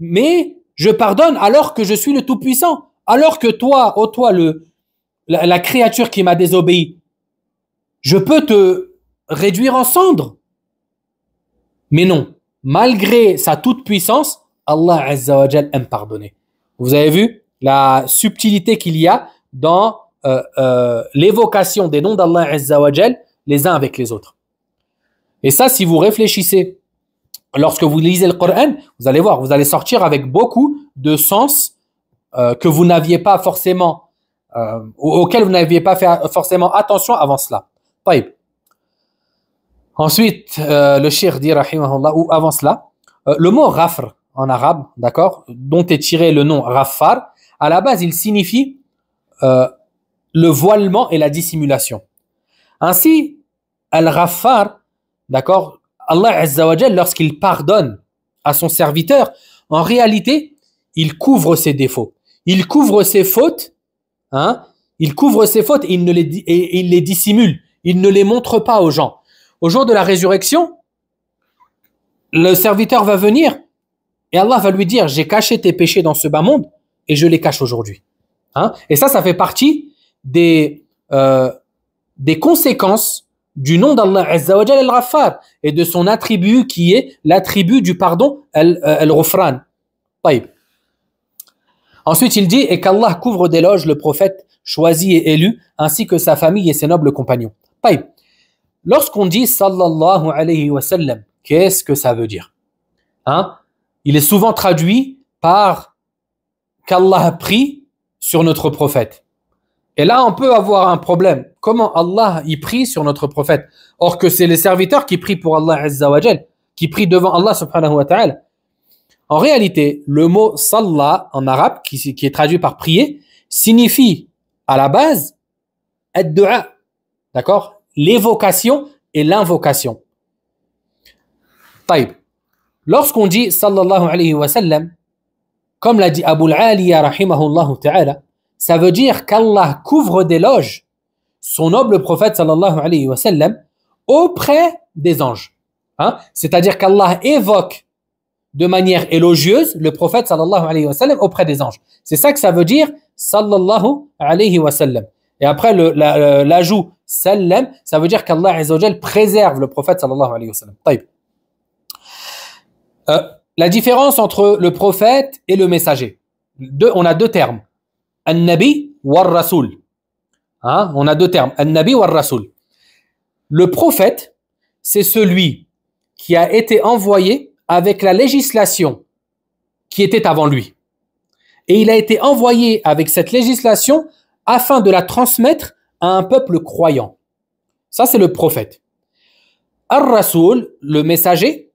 A: mais je pardonne alors que je suis le Tout-Puissant. Alors que toi, la créature qui m'a désobéi, je peux te réduire en cendres. Mais non, malgré sa toute-puissance, Allah Azza wa Jal aime pardonner. Vous avez vu la subtilité qu'il y a dans l'évocation des noms d'Allah Azza wa Jal les uns avec les autres. Et ça, si vous réfléchissez, lorsque vous lisez le Coran, vous allez voir, vous allez sortir avec beaucoup de sens que vous n'aviez pas forcément, auxquels vous n'aviez pas fait forcément attention avant cela. Taïb. Ensuite, le cheikh dit, rahimahullah, ou avant cela, le mot ghafr en arabe, d'accord, dont est tiré le nom Ghaffar, à la base, il signifie le voilement et la dissimulation. Ainsi, Al-Ghaffar, d'accord, Allah Azza wa Jal, lorsqu'il pardonne à son serviteur, en réalité, il couvre ses défauts. Il couvre ses fautes, hein, il couvre ses fautes et il les dissimule. Il ne les montre pas aux gens. Au jour de la résurrection, le serviteur va venir et Allah va lui dire, j'ai caché tes péchés dans ce bas monde et je les cache aujourd'hui. Hein? Et ça fait partie des conséquences du nom d'Allah Azza wa Jalla al-Ghaffar et de son attribut qui est l'attribut du pardon al-Ghufran. Ensuite, il dit, et qu'Allah couvre d'éloges le prophète choisi et élu, ainsi que sa famille et ses nobles compagnons. Lorsqu'on dit sallallahu alayhi wa sallam, qu'est-ce que ça veut dire? Hein? Il est souvent traduit par qu'Allah prie sur notre prophète. Et là, on peut avoir un problème. Comment Allah y prie sur notre prophète? Or que c'est les serviteurs qui prient pour Allah Azza wa Jal, qui prient devant Allah subhanahu wa ta'ala. En réalité, le mot salla en arabe, qui est traduit par prier, signifie à la base ad-du'a, d'accord? L'évocation et l'invocation. Taïb. Lorsqu'on dit sallallahu alayhi wa sallam, comme l'a dit Abu al-Aliya rahimahullah ta'ala, ça veut dire qu'Allah couvre d'éloges son noble prophète sallallahu alayhi wa sallam auprès des anges. Hein? C'est-à-dire qu'Allah évoque de manière élogieuse le prophète sallallahu alayhi wa sallam auprès des anges. C'est ça que ça veut dire sallallahu alayhi wa sallam. Et après l'ajout sallam, ça veut dire qu'Allah Azza wa Jal préserve le prophète sallallahu alayhi wa sallam. La différence entre le prophète et le messager. On a deux termes. An-Nabi war-Rasoul. Hein? On a deux termes. An-Nabi war-Rasoul. Le prophète, c'est celui qui a été envoyé avec la législation qui était avant lui. Et il a été envoyé avec cette législation afin de la transmettre à un peuple croyant. Ça, c'est le prophète. Ar-Rasoul, le messager,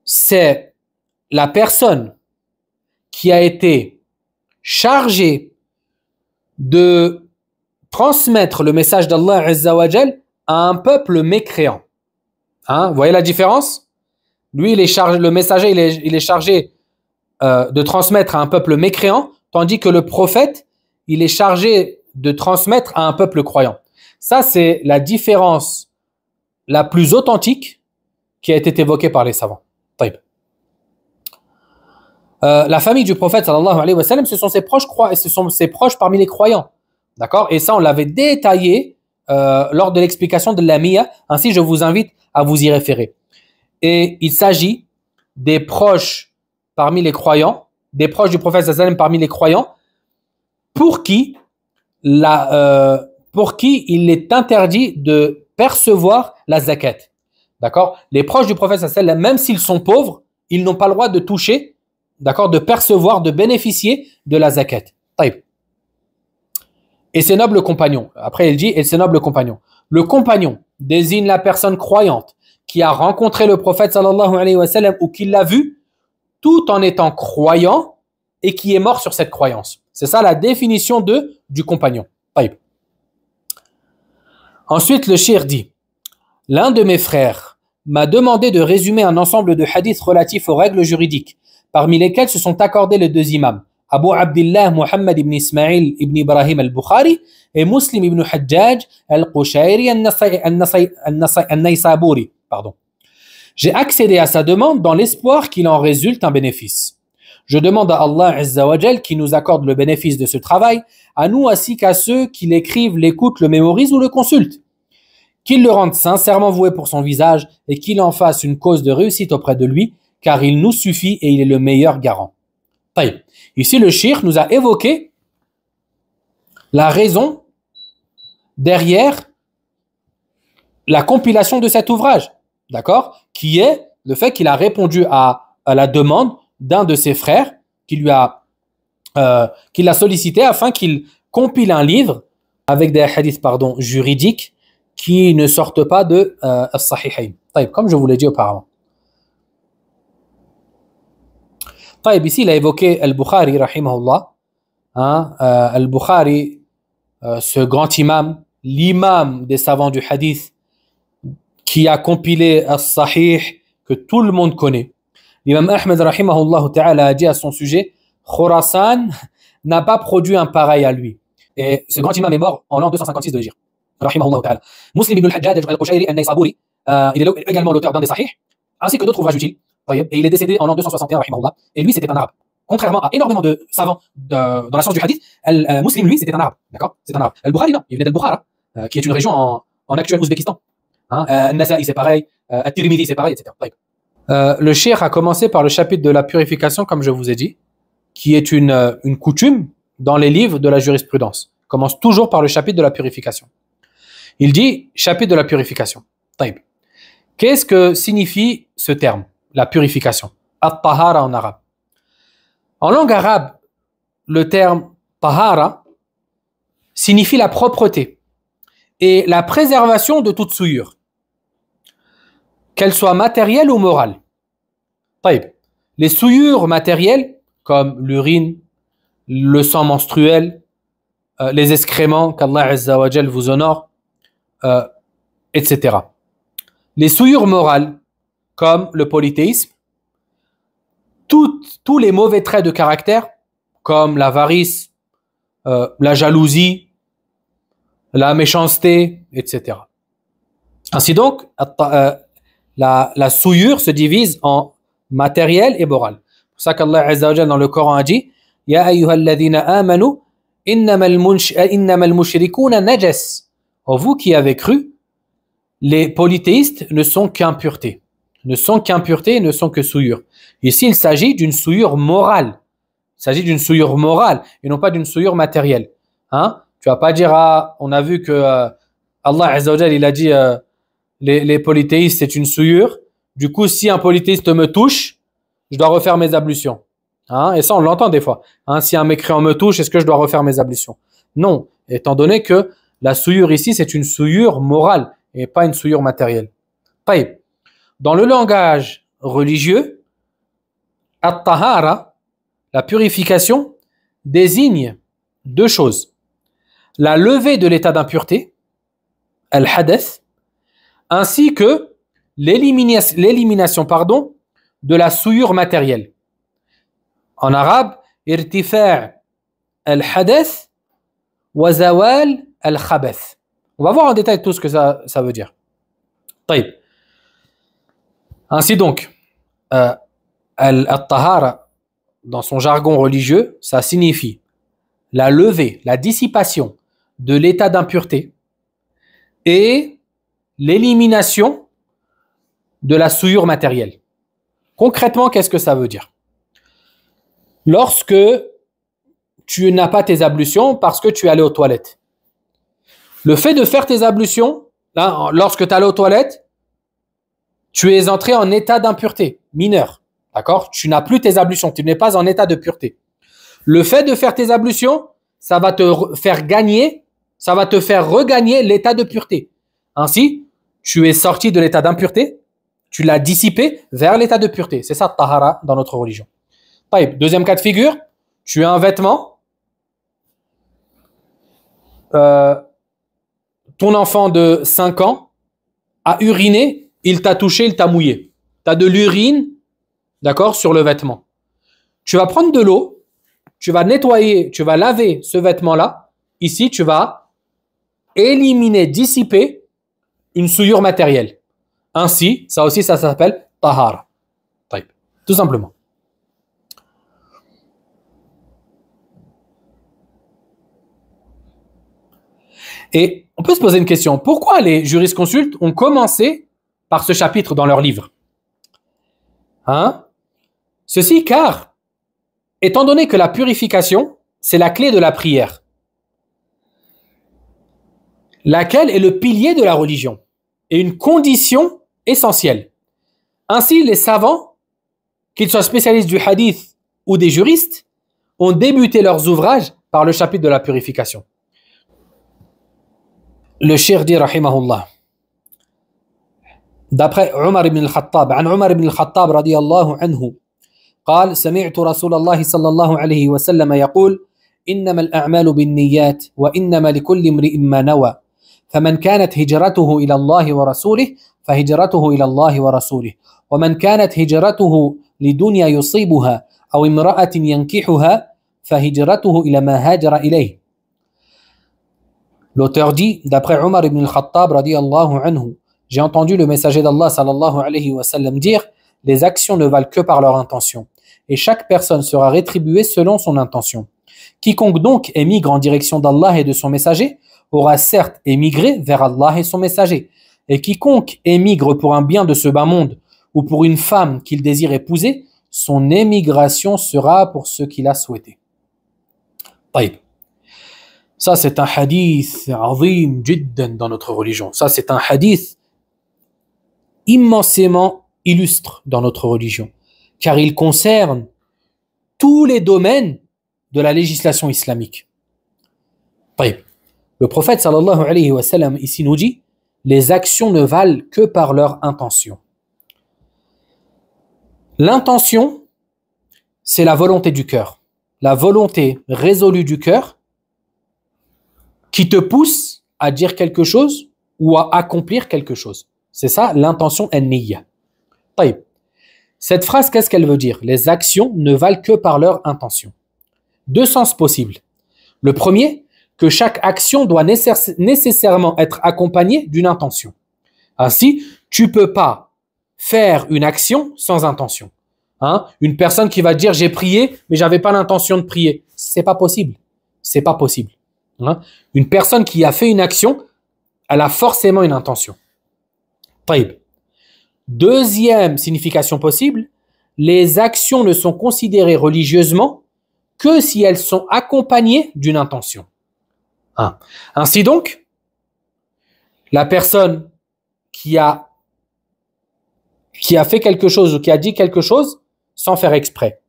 A: c'est la personne qui a été chargée de transmettre le message d'Allah Azza wa Jal à un peuple mécréant. Hein, vous voyez la différence? Lui, le messager, il est chargé de transmettre à un peuple mécréant, tandis que le prophète, il est chargé de transmettre à un peuple croyant. Ça, c'est la différence la plus authentique qui a été évoquée par les savants. La famille du prophète sallallahu alayhi wa sallam, ce sont ses proches parmi les croyants. D'accord? Et ça, on l'avait détaillé lors de l'explication de l'Amiyya. Ainsi, je vous invite à vous y référer. Et il s'agit des proches parmi les croyants, des proches du prophète sallallahu alayhi wa sallam parmi les croyants, pour qui il est interdit de percevoir la zakat. D'accord? Les proches du prophète sallallahu alayhi wa sallam, même s'ils sont pauvres, ils n'ont pas le droit de toucher, d'accord, de percevoir, de bénéficier de la zakat. Taïb. Et ses nobles compagnons. Après, il dit, et ses nobles compagnons. Le compagnon désigne la personne croyante qui a rencontré le prophète sallallahu alayhi wa sallam ou qui l'a vu tout en étant croyant et qui est mort sur cette croyance. C'est ça la définition du compagnon. Taïb. Ensuite, le cheikh dit, l'un de mes frères m'a demandé de résumer un ensemble de hadiths relatifs aux règles juridiques, parmi lesquels se sont accordés les deux imams, Abu Abdillah Muhammad ibn Ismail ibn Ibrahim al-Bukhari et Muslim ibn Hajjaj al-Qushayri al-Naysaburi. J'ai accédé à sa demande dans l'espoir qu'il en résulte un bénéfice. Je demande à Allah Azza wa Jal qui nous accorde le bénéfice de ce travail, à nous ainsi qu'à ceux qui l'écrivent, l'écoutent, le mémorisent ou le consultent. Qu'il le rende sincèrement voué pour son visage et qu'il en fasse une cause de réussite auprès de lui, car il nous suffit et il est le meilleur garant. Ici, le cheikh nous a évoqué la raison derrière la compilation de cet ouvrage, d'accord, qui est le fait qu'il a répondu à la demande d'un de ses frères qui l'a sollicité afin qu'il compile un livre avec des hadiths juridiques qui ne sortent pas de As-Sahihayn. Comme je vous l'ai dit auparavant. Ici, il a évoqué Al-Bukhari, rahimahullah. Al-Bukhari, ce grand imam, l'imam des savants du hadith, qui a compilé As-Sahih, que tout le monde connaît. L'imam Ahmed, rahimahullah ta'ala, a dit à son sujet, Khurasan n'a pas produit un pareil à lui. Et ce grand imam est mort en l'an 256 de l'Hégire. Rahimahullah ta'ala. Muslim ibn al-Hajjaj al-Qushayri al-Naysaburi, il est également l'auteur d'un des sahih, ainsi que d'autres ouvrages utiles. Et il est décédé en l'an 261, rahimahullah. Et lui, c'était un arabe. Contrairement à énormément de savants dans la science du hadith, Muslim, lui, c'était un arabe. D'accord? C'est un arabe. Al-Bukhari, non, il venait d'Al-Bukhara, qui est une région en actuel Ouzbékistan. Al-Nasa'i, c'est pareil. Al-Tirmidhi, c'est pareil, etc. Le cheikh a commencé par le chapitre de la purification, comme je vous ai dit, qui est une coutume dans les livres de la jurisprudence. Il commence toujours par le chapitre de la purification. Il dit chapitre de la purification. Taïb. Qu'est-ce que signifie ce terme, la purification? At-tahara en arabe. En langue arabe, le terme tahara signifie la propreté et la préservation de toute souillure, qu'elle soit matérielle ou morale. Taïb. Les souillures matérielles, comme l'urine, le sang menstruel, les excréments qu'Allah Azza wa Jal vous honore, etc. Les souillures morales, comme le polythéisme, tous les mauvais traits de caractère, comme l'avarice, la jalousie, la méchanceté, etc. Ainsi donc, la souillure se divise en matériel et moral. C'est pour ça qu'Allah Azza wa Jal dans le Coran a dit « Ya ayyuhalladhina amanu, innamal mushrikuna najas » Oh, vous qui avez cru, les polythéistes ne sont qu'impuretés. Ne sont qu'impuretés et ne sont que souillures. Ici, il s'agit d'une souillure morale. Il s'agit d'une souillure morale et non pas d'une souillure matérielle. Hein? Tu vas pas dire, ah, on a vu que Allah Azza wa Jal, il a dit les polythéistes, c'est une souillure. Du coup, si un polythéiste me touche, je dois refaire mes ablutions. Hein? Et ça, on l'entend des fois. Hein? Si un mécréant me touche, est-ce que je dois refaire mes ablutions? Non, étant donné que la souillure ici, c'est une souillure morale et pas une souillure matérielle. Taïb. Dans le langage religieux, at-tahara, la purification, désigne deux choses. La levée de l'état d'impureté, al-hadath, ainsi que l'élimination de la souillure matérielle. En arabe, irtifa' al-hadath wa zawal al-khabath. On va voir en détail tout ce que ça veut dire. Taïb. Ainsi donc, al-tahara, dans son jargon religieux, ça signifie la levée, la dissipation de l'état d'impureté et l'élimination de la souillure matérielle. Concrètement, qu'est-ce que ça veut dire? Lorsque tu n'as pas tes ablutions parce que tu es allé aux toilettes, le fait de faire tes ablutions, là, lorsque tu es allé aux toilettes, tu es entré en état d'impureté mineur. D'accord? Tu n'as plus tes ablutions, tu n'es pas en état de pureté. Le fait de faire tes ablutions, ça va te faire gagner, ça va te faire regagner l'état de pureté. Ainsi, tu es sorti de l'état d'impureté, tu l'as dissipé vers l'état de pureté. C'est ça, tahara, dans notre religion. Taïb. Deuxième cas de figure, tu as un vêtement, ton enfant de 5 ans a uriné, il t'a touché, il t'a mouillé. Tu as de l'urine, d'accord, sur le vêtement. Tu vas prendre de l'eau, tu vas nettoyer, tu vas laver ce vêtement-là. Ici, tu vas éliminer, dissiper une souillure matérielle. Ainsi, ça aussi, ça s'appelle tahara. Tout simplement. Et on peut se poser une question. Pourquoi les jurisconsultes ont commencé par ce chapitre dans leur livre? Hein? Ceci car, étant donné que la purification, c'est la clé de la prière, laquelle est le pilier de la religion et une condition essentielle. Ainsi, les savants, qu'ils soient spécialistes du hadith ou des juristes, ont débuté leurs ouvrages par le chapitre de la purification. Le cheikh dit rahimahullah, d'après Omar ibn al-Khattab, عن عمر ibn al-Khattab رضي الله عنه قال سمعت رسول الله صلى الله عليه وسلم يقول إنما الأعمال بالنيات وإنما لكل امرئ ما نوى فمن كانت هجرته إلى الله ورسوله فهجرته إلى الله ورسوله ومن كانت هجرته لدنيا يصيبها أو امرأة ينكحها فهجرته إلى ما هاجر إليه. L'auteur dit, d'après Omar ibn al-Khattab radiyallahu anhu, j'ai entendu le messager d'Allah sallallahu alayhi wa sallam dire, les actions ne valent que par leur intention, et chaque personne sera rétribuée selon son intention. Quiconque donc émigre en direction d'Allah et de son messager aura certes émigré vers Allah et son messager, et quiconque émigre pour un bien de ce bas monde ou pour une femme qu'il désire épouser, son émigration sera pour ce qu'il a souhaité. طيب. Ça c'est un hadith azim jiddan dans notre religion. Ça c'est un hadith immensément illustre dans notre religion, car il concerne tous les domaines de la législation islamique. طيب. Le prophète sallallahu alayhi wa sallam ici nous dit, les actions ne valent que par leur intention. L'intention, c'est la volonté du cœur, la volonté résolue du cœur qui te pousse à dire quelque chose ou à accomplir quelque chose. C'est ça l'intention an-niyya. طيب. Cette phrase, qu'est-ce qu'elle veut dire? Les actions ne valent que par leur intention. Deux sens possibles. Le premier, que chaque action doit nécessairement être accompagnée d'une intention. Ainsi, tu ne peux pas faire une action sans intention. Une personne qui va dire j'ai prié, mais j'avais pas l'intention de prier. C'est pas possible. C'est pas possible. Une personne qui a fait une action, elle a forcément une intention. طيب. Deuxième signification possible, les actions ne sont considérées religieusement que si elles sont accompagnées d'une intention. Ainsi donc, la personne qui a fait quelque chose ou qui a dit quelque chose sans faire exprès.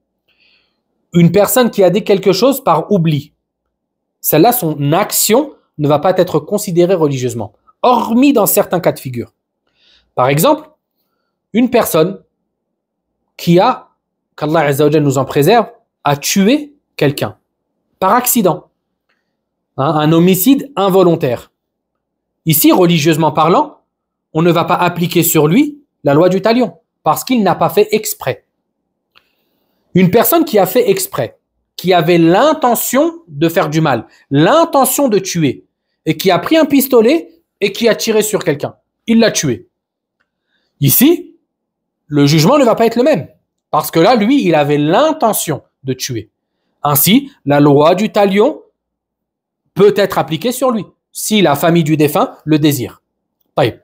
A: Une personne qui a dit quelque chose par oubli. Celle-là, son action ne va pas être considérée religieusement, hormis dans certains cas de figure. Par exemple, une personne qui a, qu'Allah Azza wa Jalla nous en préserve, a tué quelqu'un par accident. Un homicide involontaire. Ici, religieusement parlant, on ne va pas appliquer sur lui la loi du talion, parce qu'il n'a pas fait exprès. Une personne qui a fait exprès, qui avait l'intention de faire du mal, l'intention de tuer, et qui a pris un pistolet et qui a tiré sur quelqu'un. Il l'a tué. Ici, le jugement ne va pas être le même, parce que là, lui, il avait l'intention de tuer. Ainsi, la loi du talion peut être appliquée sur lui, si la famille du défunt le désire. طيب.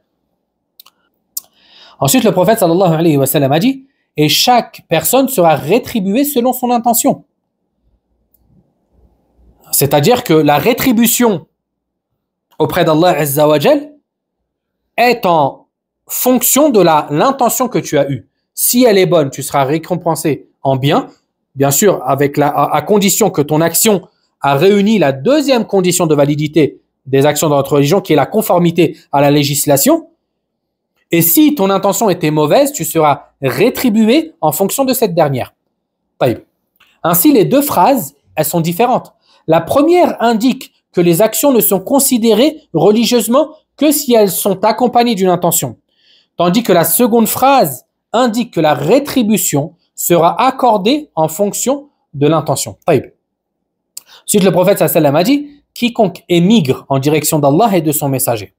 A: Ensuite, le prophète sallallahu alayhi wa sallam a dit, et chaque personne sera rétribuée selon son intention. C'est-à-dire que la rétribution auprès d'Allah Azza wa Jal est en fonction de l'intention que tu as eue. Si elle est bonne, tu seras récompensé en bien, bien sûr, à condition que ton action a réuni la deuxième condition de validité des actions de notre religion, qui est la conformité à la législation. Et si ton intention était mauvaise, tu seras rétribué en fonction de cette dernière. Ainsi, les deux phrases, elles sont différentes. La première indique que les actions ne sont considérées religieusement que si elles sont accompagnées d'une intention. Tandis que la seconde phrase indique que la rétribution sera accordée en fonction de l'intention. Ensuite, le prophète sallallahu alayhi wa sallam a dit, quiconque émigre en direction d'Allah et de son messager.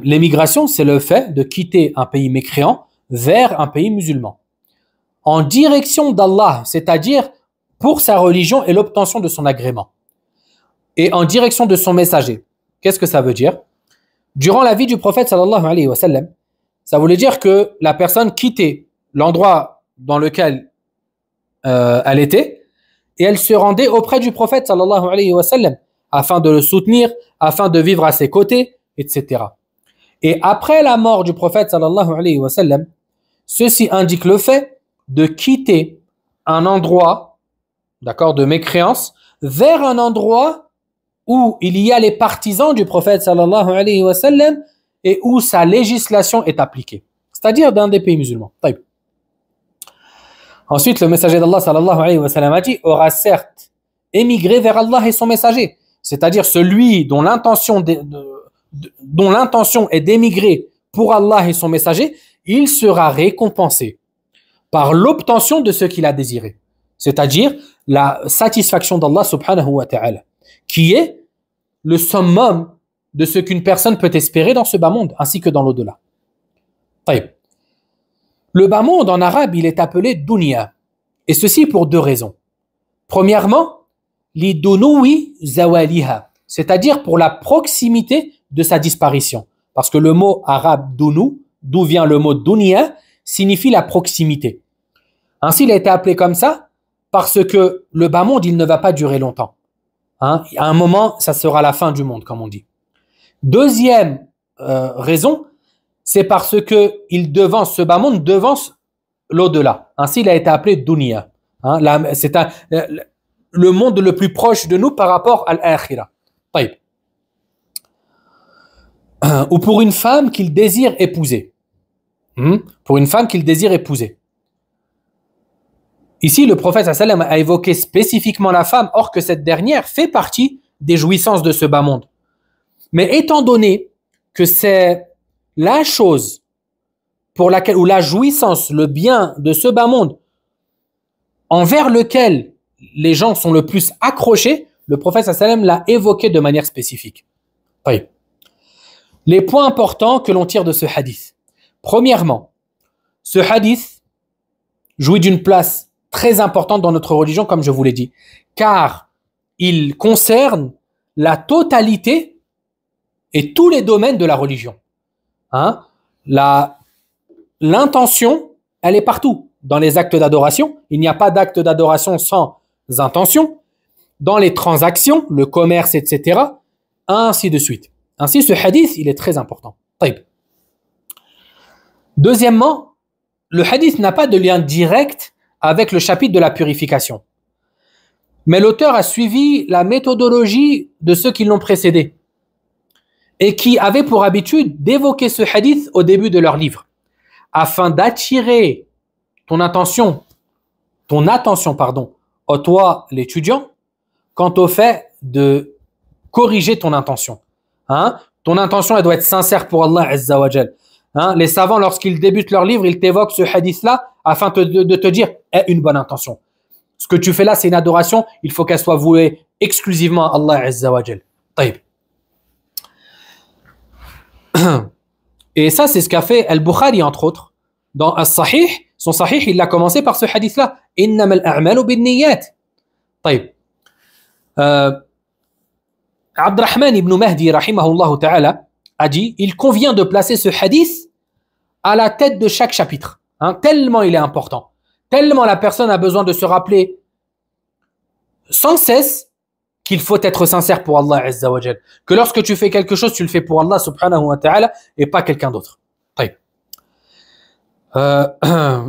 A: L'émigration, c'est le fait de quitter un pays mécréant vers un pays musulman. En direction d'Allah, c'est-à-dire pour sa religion et l'obtention de son agrément. Et en direction de son messager. Qu'est-ce que ça veut dire? Durant la vie du prophète sallallahu alayhi wa sallam, ça voulait dire que la personne quittait l'endroit dans lequel elle était et elle se rendait auprès du prophète sallallahu alayhi wa sallam afin de le soutenir, afin de vivre à ses côtés, etc. Et après la mort du prophète sallallahu alayhi wa sallam, ceci indique le fait de quitter un endroit, d'accord, de mécréance, vers un endroit où il y a les partisans du prophète sallallahu alayhi wa sallam et où sa législation est appliquée. C'est-à-dire dans des pays musulmans. Taïb. Ensuite, le messager d'Allah sallallahu alayhi wa sallam a dit, aura certes émigré vers Allah et son messager. C'est-à-dire celui dont l'intention est d'émigrer pour Allah et son messager, il sera récompensé. par l'obtention de ce qu'il a désiré. C'est-à-dire la satisfaction d'Allah subhanahu wa ta'ala, qui est le summum de ce qu'une personne peut espérer dans ce bas monde, ainsi que dans l'au-delà. Le bas monde en arabe, il est appelé dunya, et ceci pour deux raisons. Premièrement, lidunoui zawaliha, c'est-à-dire pour la proximité de sa disparition. Parce que le mot arabe dunu, d'où vient le mot dunya, signifie la proximité. Ainsi, il a été appelé comme ça parce que le bas monde, il ne va pas durer longtemps. À un moment, ça sera la fin du monde, comme on dit. Deuxième raison, c'est parce que ce bas monde devance l'au-delà. Ainsi, il a été appelé dunya. C'est le monde le plus proche de nous par rapport à l'akhira. Ou pour une femme qu'il désire épouser. Pour une femme qu'il désire épouser. Ici, le prophète sallam a évoqué spécifiquement la femme, or que cette dernière fait partie des jouissances de ce bas monde. Mais étant donné que c'est la chose pour laquelle, ou la jouissance, le bien de ce bas monde, envers lequel les gens sont le plus accrochés, le prophète sallam l'a évoqué de manière spécifique. Les points importants que l'on tire de ce hadith. Premièrement, ce hadith jouit d'une place très importante dans notre religion, comme je vous l'ai dit, car il concerne la totalité et tous les domaines de la religion. L'intention, elle est partout. Dans les actes d'adoration, il n'y a pas d'acte d'adoration sans intention. Dans les transactions, le commerce, etc., ainsi de suite. Ainsi, ce hadith, il est très important. Deuxièmement, le hadith n'a pas de lien direct avec le chapitre de la purification. Mais l'auteur a suivi la méthodologie de ceux qui l'ont précédé et qui avaient pour habitude d'évoquer ce hadith au début de leur livre afin d'attirer ton attention, toi l'étudiant, quant au fait de corriger ton intention. Ton intention, elle doit être sincère pour Allah Azza wa Jal. Les savants, lorsqu'ils débutent leur livre, ils t'évoquent ce hadith-là afin de te dire une bonne intention. Ce que tu fais là, c'est une adoration, il faut qu'elle soit vouée exclusivement à Allah Azza wa Jal. Et ça, c'est ce qu'a fait Al-Bukhari, entre autres. Dans As-Sahih, son Sahih, il a commencé par ce hadith-là. Innamal a'malu binniyat. Abdurrahman ibn Mahdi, rahimahullah ta'ala, a dit, il convient de placer ce hadith à la tête de chaque chapitre. Tellement il est important. Tellement la personne a besoin de se rappeler sans cesse qu'il faut être sincère pour Allah Azza wa Jal. Que lorsque tu fais quelque chose, tu le fais pour Allah subhanahu wa ta'ala et pas quelqu'un d'autre.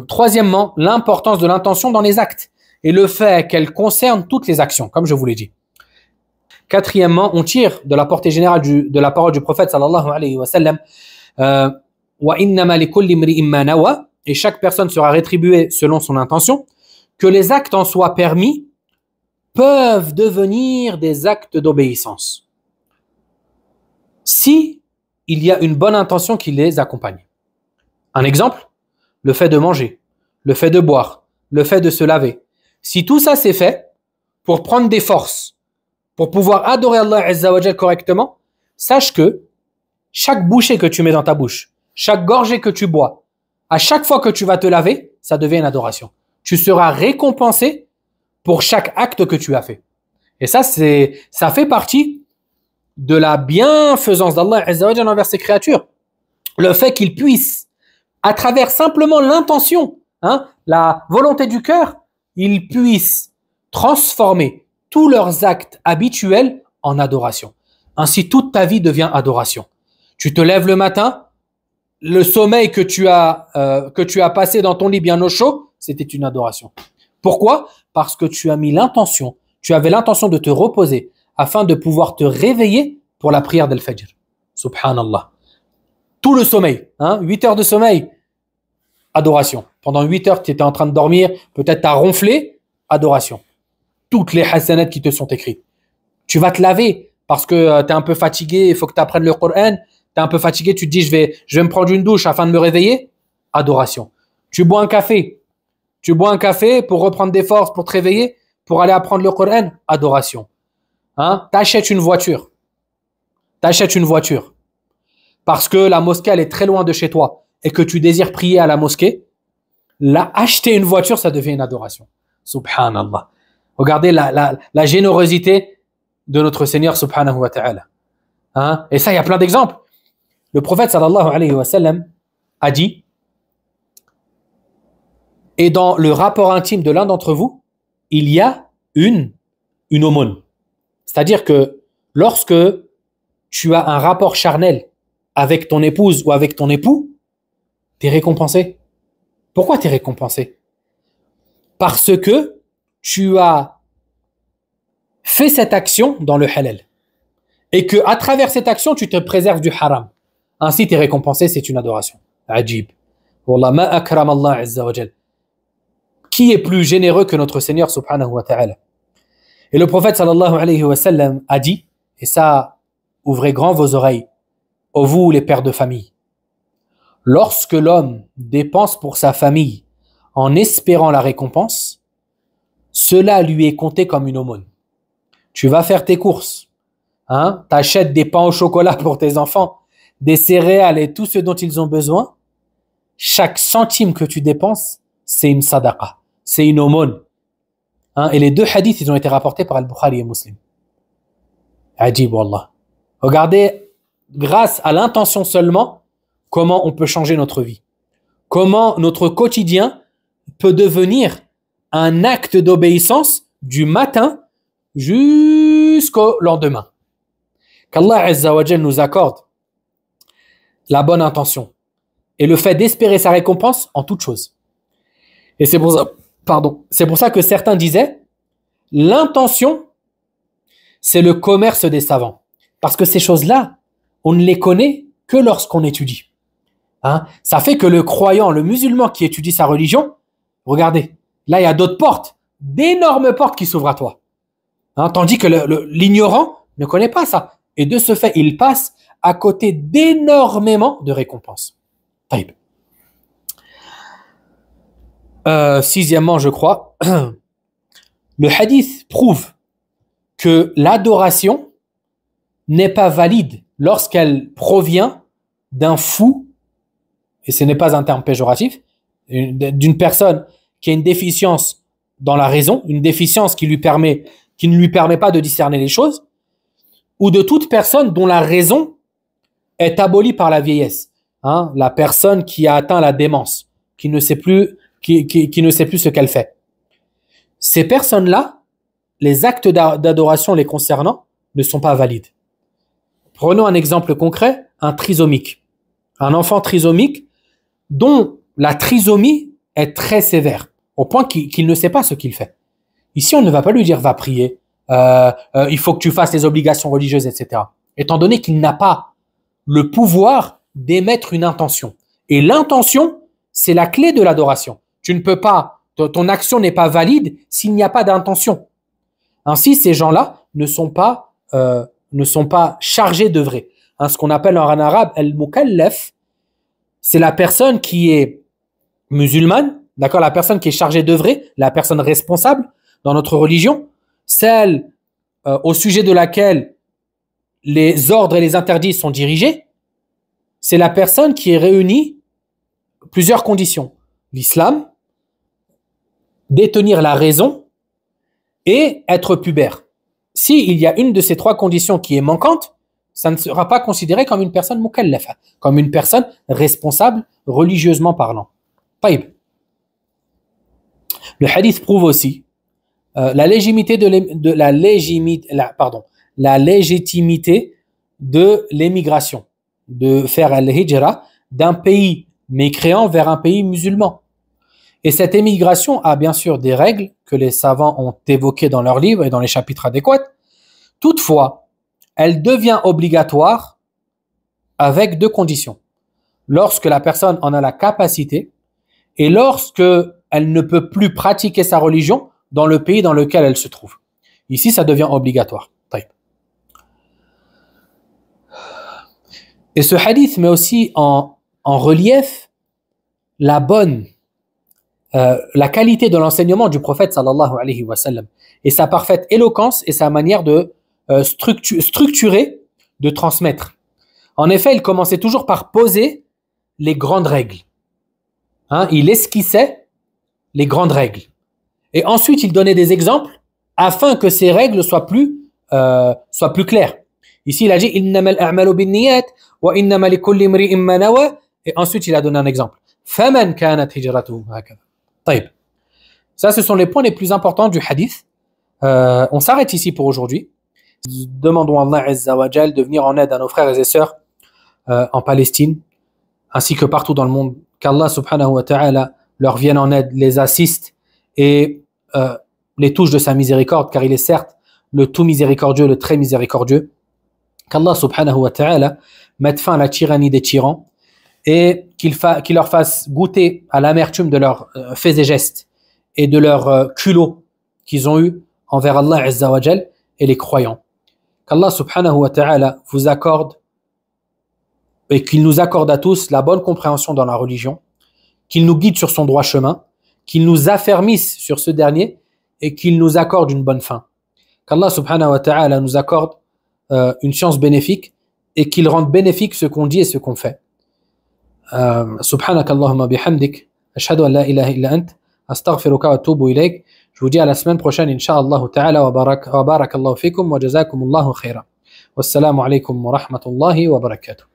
A: Troisièmement, l'importance de l'intention dans les actes et le fait qu'elle concerne toutes les actions, comme je vous l'ai dit. Quatrièmement, on tire de la portée générale de la parole du prophète sallallahu alayhi wa sallam wa innama likulli imri'in ma nawa, et chaque personne sera rétribuée selon son intention, que les actes en soi permis peuvent devenir des actes d'obéissance si il y a une bonne intention qui les accompagne. Un exemple, le fait de manger, le fait de boire, le fait de se laver. Si tout ça c'est fait pour prendre des forces, pour pouvoir adorer Allah Azza wa Jal correctement, sache que chaque bouchée que tu mets dans ta bouche, chaque gorgée que tu bois, à chaque fois que tu vas te laver, ça devient une adoration. Tu seras récompensé pour chaque acte que tu as fait. Et ça fait partie de la bienfaisance d'Allah Azza wa Jal envers ses créatures. Le fait qu'il puisse, à travers simplement l'intention, la volonté du cœur, il puisse transformer tous leurs actes habituels en adoration. Ainsi, toute ta vie devient adoration. Tu te lèves le matin, le sommeil que tu as passé dans ton lit bien au chaud, c'était une adoration. Pourquoi? Parce que tu as mis l'intention, tu avais l'intention de te reposer afin de pouvoir te réveiller pour la prière d'Al-Fajr. Subhanallah. Tout le sommeil, 8 heures de sommeil, adoration. Pendant 8 heures, tu étais en train de dormir, peut-être tu as ronflé, adoration. Toutes les hasanats qui te sont écrites. Tu vas te laver parce que tu es un peu fatigué, il faut que tu apprennes le Coran. Tu es un peu fatigué, tu te dis je vais me prendre une douche afin de me réveiller. Adoration. Tu bois un café. Tu bois un café pour reprendre des forces, pour te réveiller, pour aller apprendre le Coran, adoration. Hein? T'achètes une voiture. T'achètes une voiture. Parce que la mosquée, elle est très loin de chez toi et que tu désires prier à la mosquée, là, acheter une voiture, ça devient une adoration. Subhanallah. Regardez la générosité de notre Seigneur subhanahu wa ta'ala. Hein? Et ça, il y a plein d'exemples. Le prophète sallallahu alayhi wa sallam a dit, et dans le rapport intime de l'un d'entre vous, il y a une aumône. C'est-à-dire que lorsque tu as un rapport charnel avec ton épouse ou avec ton époux, tu es récompensé. Pourquoi tu es récompensé? Parce que tu as fait cette action dans le halal. Et que à travers cette action, tu te préserves du haram. Ainsi, tu es récompensé, c'est une adoration. Ajib. Wallah, ma akram Allah azza wa jal. Qui est plus généreux que notre Seigneur subhanahu wa ta'ala? Et le prophète sallallahu alayhi wa sallam a dit, et ça, ouvrez grand vos oreilles, ô vous les pères de famille, lorsque l'homme dépense pour sa famille en espérant la récompense, cela lui est compté comme une aumône. Tu vas faire tes courses, hein, t'achètes des pains au chocolat pour tes enfants, des céréales et tout ce dont ils ont besoin. Chaque centime que tu dépenses, c'est une sadaqa, c'est une aumône. Hein, et les deux hadiths, ils ont été rapportés par Al-Bukhari et Muslim. Ajib wallah. Regardez, grâce à l'intention seulement, comment on peut changer notre vie. Comment notre quotidien peut devenir un acte d'obéissance du matin jusqu'au lendemain. Qu'Allah Azza wa Jal nous accorde la bonne intention et le fait d'espérer sa récompense en toute chose. Et c'est pour ça que certains disaient, l'intention, c'est le commerce des savants. Parce que ces choses-là, on ne les connaît que lorsqu'on étudie. Hein? Ça fait que le croyant, le musulman qui étudie sa religion, regardez, là il y a d'autres portes, d'énormes portes qui s'ouvrent à toi. Hein? Tandis que l'ignorant ne connaît pas ça. Et de ce fait, il passe à côté d'énormément de récompenses. Taïb. Sixièmement, je crois, le hadith prouve que l'adoration n'est pas valide lorsqu'elle provient d'un fou, et ce n'est pas un terme péjoratif, d'une personne qui a une déficience dans la raison, une déficience qui ne lui permet pas de discerner les choses, ou de toute personne dont la raison est abolie par la vieillesse. Hein, la personne qui a atteint la démence, qui ne sait plus ce qu'elle fait. Ces personnes-là, les actes d'adoration les concernant ne sont pas valides. Prenons un exemple concret, un trisomique. Un enfant trisomique dont la trisomie est très sévère, au point qu'il ne sait pas ce qu'il fait. Ici, on ne va pas lui dire « va prier, il faut que tu fasses les obligations religieuses, etc. » Étant donné qu'il n'a pas le pouvoir d'émettre une intention. Et l'intention, c'est la clé de l'adoration. Tu ne peux pas, ton action n'est pas valide s'il n'y a pas d'intention. Ainsi, ces gens-là ne sont pas chargés d'œuvrer. Hein, ce qu'on appelle en arabe al-mukallaf, c'est la personne qui est musulmane, d'accord, la personne qui est chargée d'œuvrer, la personne responsable dans notre religion, celle au sujet de laquelle les ordres et les interdits sont dirigés, c'est la personne qui est réunie plusieurs conditions. L'islam, détenir la raison et être pubère. S'il y a une de ces trois conditions qui est manquante, ça ne sera pas considéré comme une personne mukallafa, comme une personne responsable religieusement parlant. Taïb. Le hadith prouve aussi la légitimité de l'émigration, de faire al-hijra d'un pays mécréant vers un pays musulman. Et cette émigration a bien sûr des règles que les savants ont évoquées dans leurs livres et dans les chapitres adéquats. Toutefois, elle devient obligatoire avec deux conditions. Lorsque la personne en a la capacité et lorsque elle ne peut plus pratiquer sa religion dans le pays dans lequel elle se trouve. Ici, ça devient obligatoire. Et ce hadith met aussi en relief la bonne la qualité de l'enseignement du prophète sallallahu alayhi wa sallam et sa parfaite éloquence et sa manière de structurer, de transmettre. En effet, il commençait toujours par poser les grandes règles. Il esquissait les grandes règles. Et ensuite, il donnait des exemples afin que ces règles soient plus claires. Ici, il a dit innamal a'malu binniyat wa innama likulli imri'in ma nawa, et ensuite il a donné un exemple. Faman kanat hijratuhu hakadha. طيب. Ça, ce sont les points les plus importants du hadith. On s'arrête ici pour aujourd'hui. Demandons à Allah Azza wa Jal de venir en aide à nos frères et sœurs en Palestine, ainsi que partout dans le monde. Qu'Allah subhanahu wa ta'ala leur vienne en aide, les assiste et les touche de sa miséricorde, car il est certes le tout miséricordieux, le très miséricordieux. Qu'Allah subhanahu wa ta'ala mette fin à la tyrannie des tyrans et qu'il leur fasse goûter à l'amertume de leurs faits et gestes et de leurs culots qu'ils ont eu envers Allah Azza wa Jal et les croyants. Qu'Allah subhanahu wa ta'ala vous accorde et qu'il nous accorde à tous la bonne compréhension dans la religion, qu'il nous guide sur son droit chemin, qu'il nous affermisse sur ce dernier et qu'il nous accorde une bonne fin. Qu'Allah subhanahu wa ta'ala nous accorde une science bénéfique et qu'il rende bénéfique ce qu'on dit et ce qu'on fait. Subhanak Allahumma bihamdik, ashhadu an la ilaha illa ant, astaghfiruka wa atubu ilayk. Je vous dis à la semaine prochaine, incha'Allah ta'ala, wa barakallahu fikum wa jazakumullahu khairan. Wassalamu alaykum wa rahmatullahi wa barakatuh.